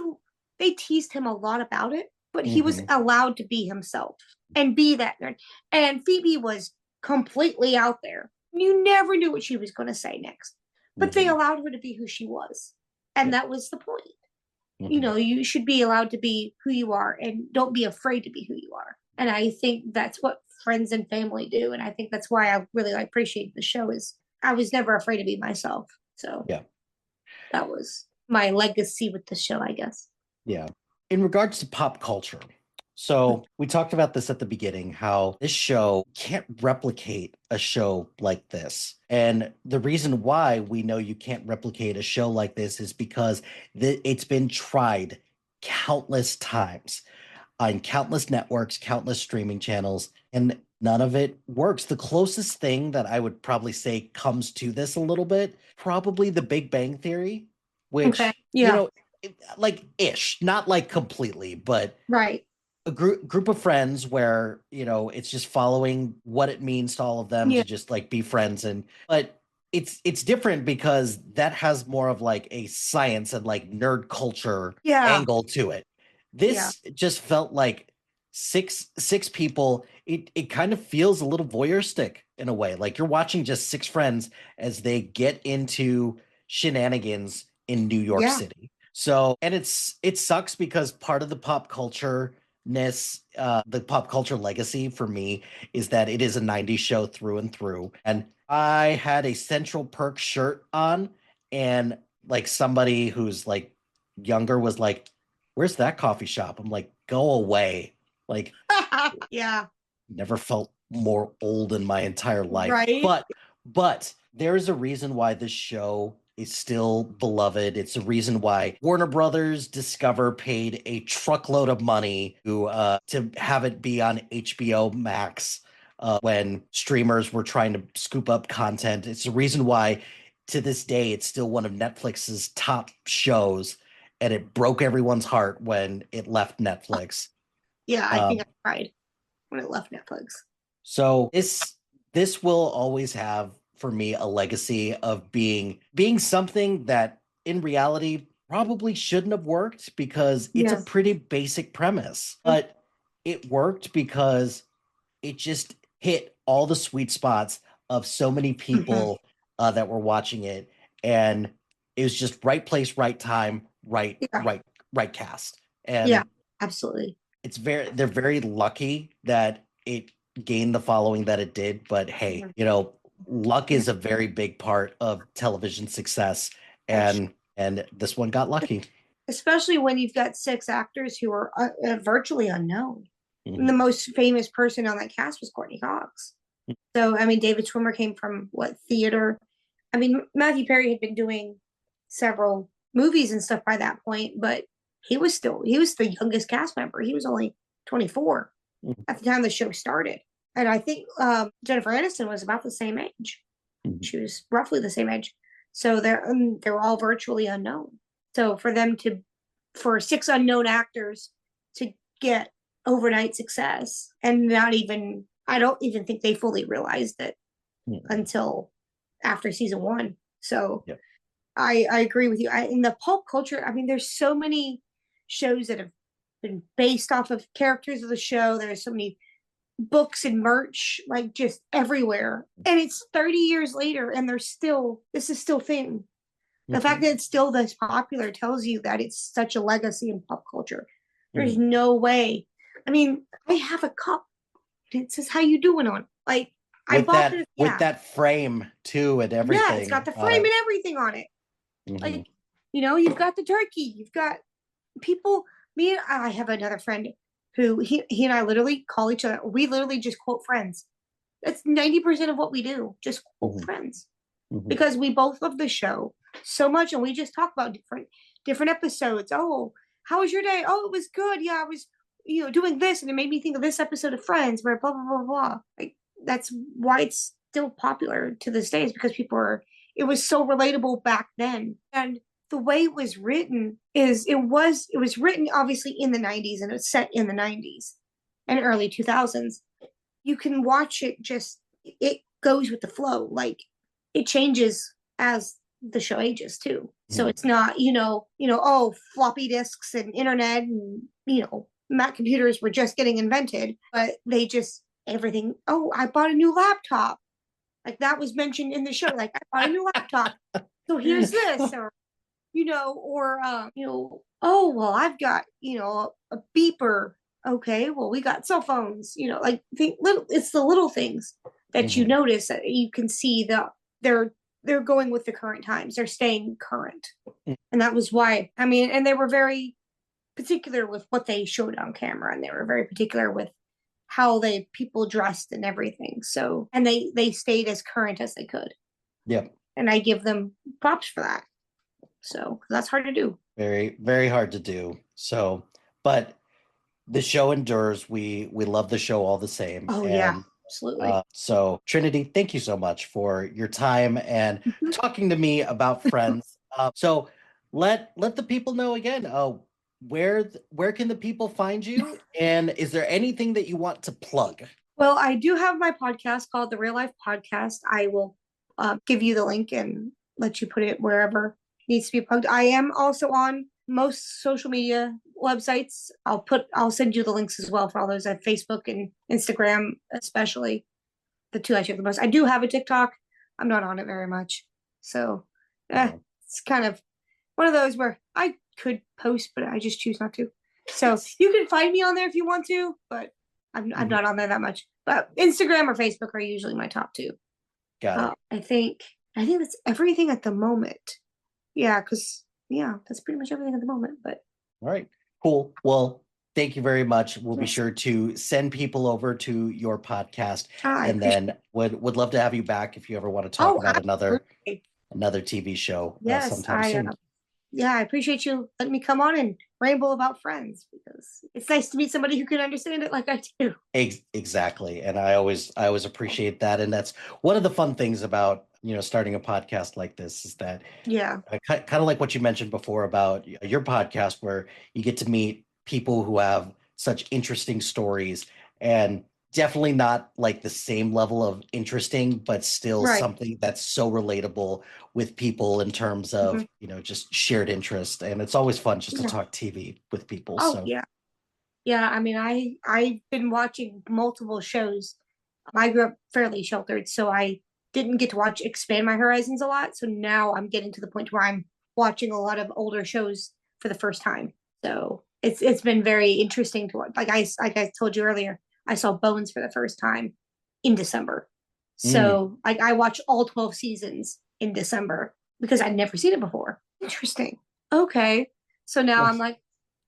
they teased him a lot about it, but he was Mhm. allowed to be himself and be that nerd. And Phoebe was completely out there. You never knew what she was going to say next, but they Mhm. allowed her to be who she was, and Yep. that was the point. Mhm. You should be allowed to be who you are and don't be afraid to be who you are. And I think that's what friends and family do. And I think that's why I really appreciate the show is I was never afraid to be myself. So Yeah. that was my legacy with the show, I guess. Yeah. In regards to pop culture, so we talked about this at the beginning, how this show can't replicate a show like this. And the reason why we know you can't replicate a show like this is because it's been tried countless times on countless networks, countless streaming channels, and none of it works. The closest thing that I would probably say comes to this a little bit, probably The Big Bang Theory, Okay. which, Yeah. like ish, not like completely, but Right. a group of friends where, it's just following what it means to all of them Yeah. to just like be friends. And but it's different because that has more of like a science and like nerd culture Yeah. angle to it. Yeah. This just felt like six people. It kind of feels a little voyeuristic in a way. Like you're watching just six friends as they get into shenanigans in New York Yeah. City. So, and it sucks because part of the pop culture ness, the pop culture legacy for me is that it is a 90s show through and through. And I had a Central Perk shirt on, and like somebody who's like younger was like, "Where's that coffee shop?" I'm like, "Go away." Like, Yeah. never felt more old in my entire life. Right. But there is a reason why this show is still beloved. It's a reason why Warner Brothers Discover paid a truckload of money to have it be on HBO Max when streamers were trying to scoop up content. It's the reason why to this day it's still one of Netflix's top shows, and it broke everyone's heart when it left Netflix. Yeah. I think Um, I cried when it left Netflix. So this will always have for me a legacy of being something that in reality probably shouldn't have worked because it's a Yes. pretty basic premise, but it worked because it just hit all the sweet spots of so many Mm-hmm. people that were watching it. And it was just right place, right time, Yeah. right cast. Yeah. And Absolutely. they're very lucky that it gained the following that it did. But hey, Mhm. luck Yeah. is a very big part of television success, That's and this one got lucky. especially when you've got six actors who are virtually unknown. And the Mhm. most famous person on that cast was Courtney Cox. So, I mean, David Schwimmer came from what theater? I mean, Matthew Perry had been doing several movies and stuff by that point, but he was the youngest cast member. He was only 24 Mhm. at the time the show started. And I think Jennifer Aniston was about the same age. Mhm. She was roughly the same age. So they're all virtually unknown. So for six unknown actors to get overnight success and not even I don't even think they fully realized it Mhm. until after season one. So Yep. I agree with you. In the pulp culture, I mean, there's so many shows that have been based off of characters of the show. There's so many books and merch like just everywhere. And it's 30 years later and this is still thing. The fact Mhm. that it's still this popular tells you that it's such a legacy in pop culture. There's Mhm. no way. I mean, I have a cup and it says how you doing on it. Like I With bought it, with yeah. that frame too and Yeah, it's got everything the on frame it. and everything on it. Mhm. Like, you've got the turkey, you've got people. Me and I have another friend who he and I literally call each other. We literally just quote friends. That's 90% of what we do. Just quote Mhm. friends Mhm. because we both love the show so much, and we just talk about different episodes. Oh, how was your day? Oh, it was good. Yeah, I was doing this, and it made me think of this episode of Friends where blah blah blah blah. Like that's why it's still popular to this day is because people are. It was so relatable back then, and the way it was written is it was written obviously in the 90s and it's set in the 90s and early 2000s. You can watch it, just it goes with the flow, like it changes as the show ages too. So Mhm. it's not oh, floppy disks and internet and Mac computers were just getting invented, but they just everything. Oh, I bought a new laptop, like that was mentioned in the show, like I bought a new laptop, so here's this. Or oh, well, I've got, a beeper. Okay, well, we got cell phones, like it's the little things that you Mhm. notice that you can see that they're they're going with the current times. They're staying current. And that was why, I mean, and they were very particular with what they showed on camera, and they were very particular with how they people dressed and everything. So, and they stayed as current as they could. Yep. And I give them props for that. So that's hard to do. Very, very hard to do. So, but the show endures. We love the show all the same. Oh yeah, And absolutely. so, Trinity, thank you so much for your time and Mhm. talking to me about Friends. So let the people know again. Where can the people find you? And is there anything that you want to plug? Well, I do have my podcast called The Real Life Podcast. I will give you the link and let you put it wherever it needs to be plugged. I am also on most social media websites. I'll send you the links as well for all those at Facebook and Instagram, especially the two I share the most. I do have a TikTok. I'm not on it very much, so No. it's kind of one of those where I could post, but I just choose not to. So you can find me on there if you want to, but I'm Mhm. not on there that much. But Instagram or Facebook are usually my top two. Got it. I think that's everything at the moment. Yeah, because yeah, that's pretty much everything at the moment. But All right. Cool. Well, thank you very much. We'll be yes, sure to send people over to your podcast, I and appreciate. then would love to have you back if you ever want to talk Oh, about absolutely. another TV show Yes, sometime soon. yeah, I appreciate you letting me come on and ramble about Friends because it's nice to meet somebody who can understand it like I do. Exactly. And I always appreciate that. And that's one of the fun things about, starting a podcast like this is that Yeah, kind of like what you mentioned before about your podcast, where you get to meet people who have such interesting stories and definitely not like the same level of interesting, but still right. something that's so relatable with people in terms Mhm. of, just shared interest. And it's always fun just to Yeah. talk TV with people. Oh, So, yeah. Yeah, I mean, I've been watching multiple shows. I grew up fairly sheltered, so I didn't get to watch expand my horizons a lot. So now I'm getting to the point where I'm watching a lot of older shows for the first time. So it's been very interesting to watch. Like I told you earlier, I saw Bones for the first time in December. Mm, So like I watched all 12 seasons in December because I'd never seen it before. Interesting. Okay. So now I'm yes, like,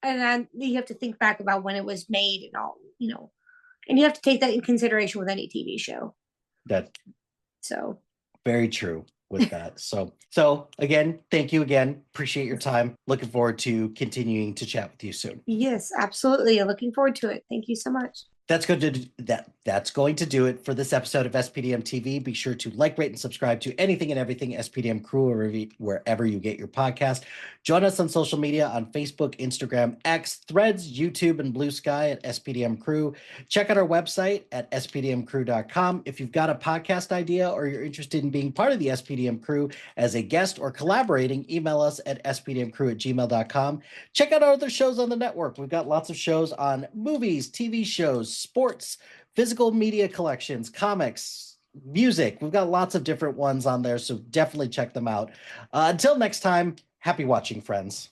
and then you have to think back about when it was made and all, and you have to take that in consideration with any TV show. that's So very true with that. So again, thank you again. Appreciate your time. Looking forward to continuing to chat with you soon. yes, absolutely. Looking forward to it. Thank you so much. That's going to do it for this episode of SPDM TV. Be sure to like, rate, and subscribe to anything and everything SPDM Crew or wherever you get your podcast. Join us on social media on Facebook, Instagram, X, Threads, YouTube, and Blue Sky at SPDM Crew. Check out our website at spdmcrew.com. If you've got a podcast idea or you're interested in being part of the SPDM Crew as a guest or collaborating, email us at spdmcrew@gmail.com. Check out our other shows on the network. We've got lots of shows on movies, TV shows, sports, physical media collections, comics, music. We've got lots of different ones on there, so definitely check them out. Until next time, happy watching, friends.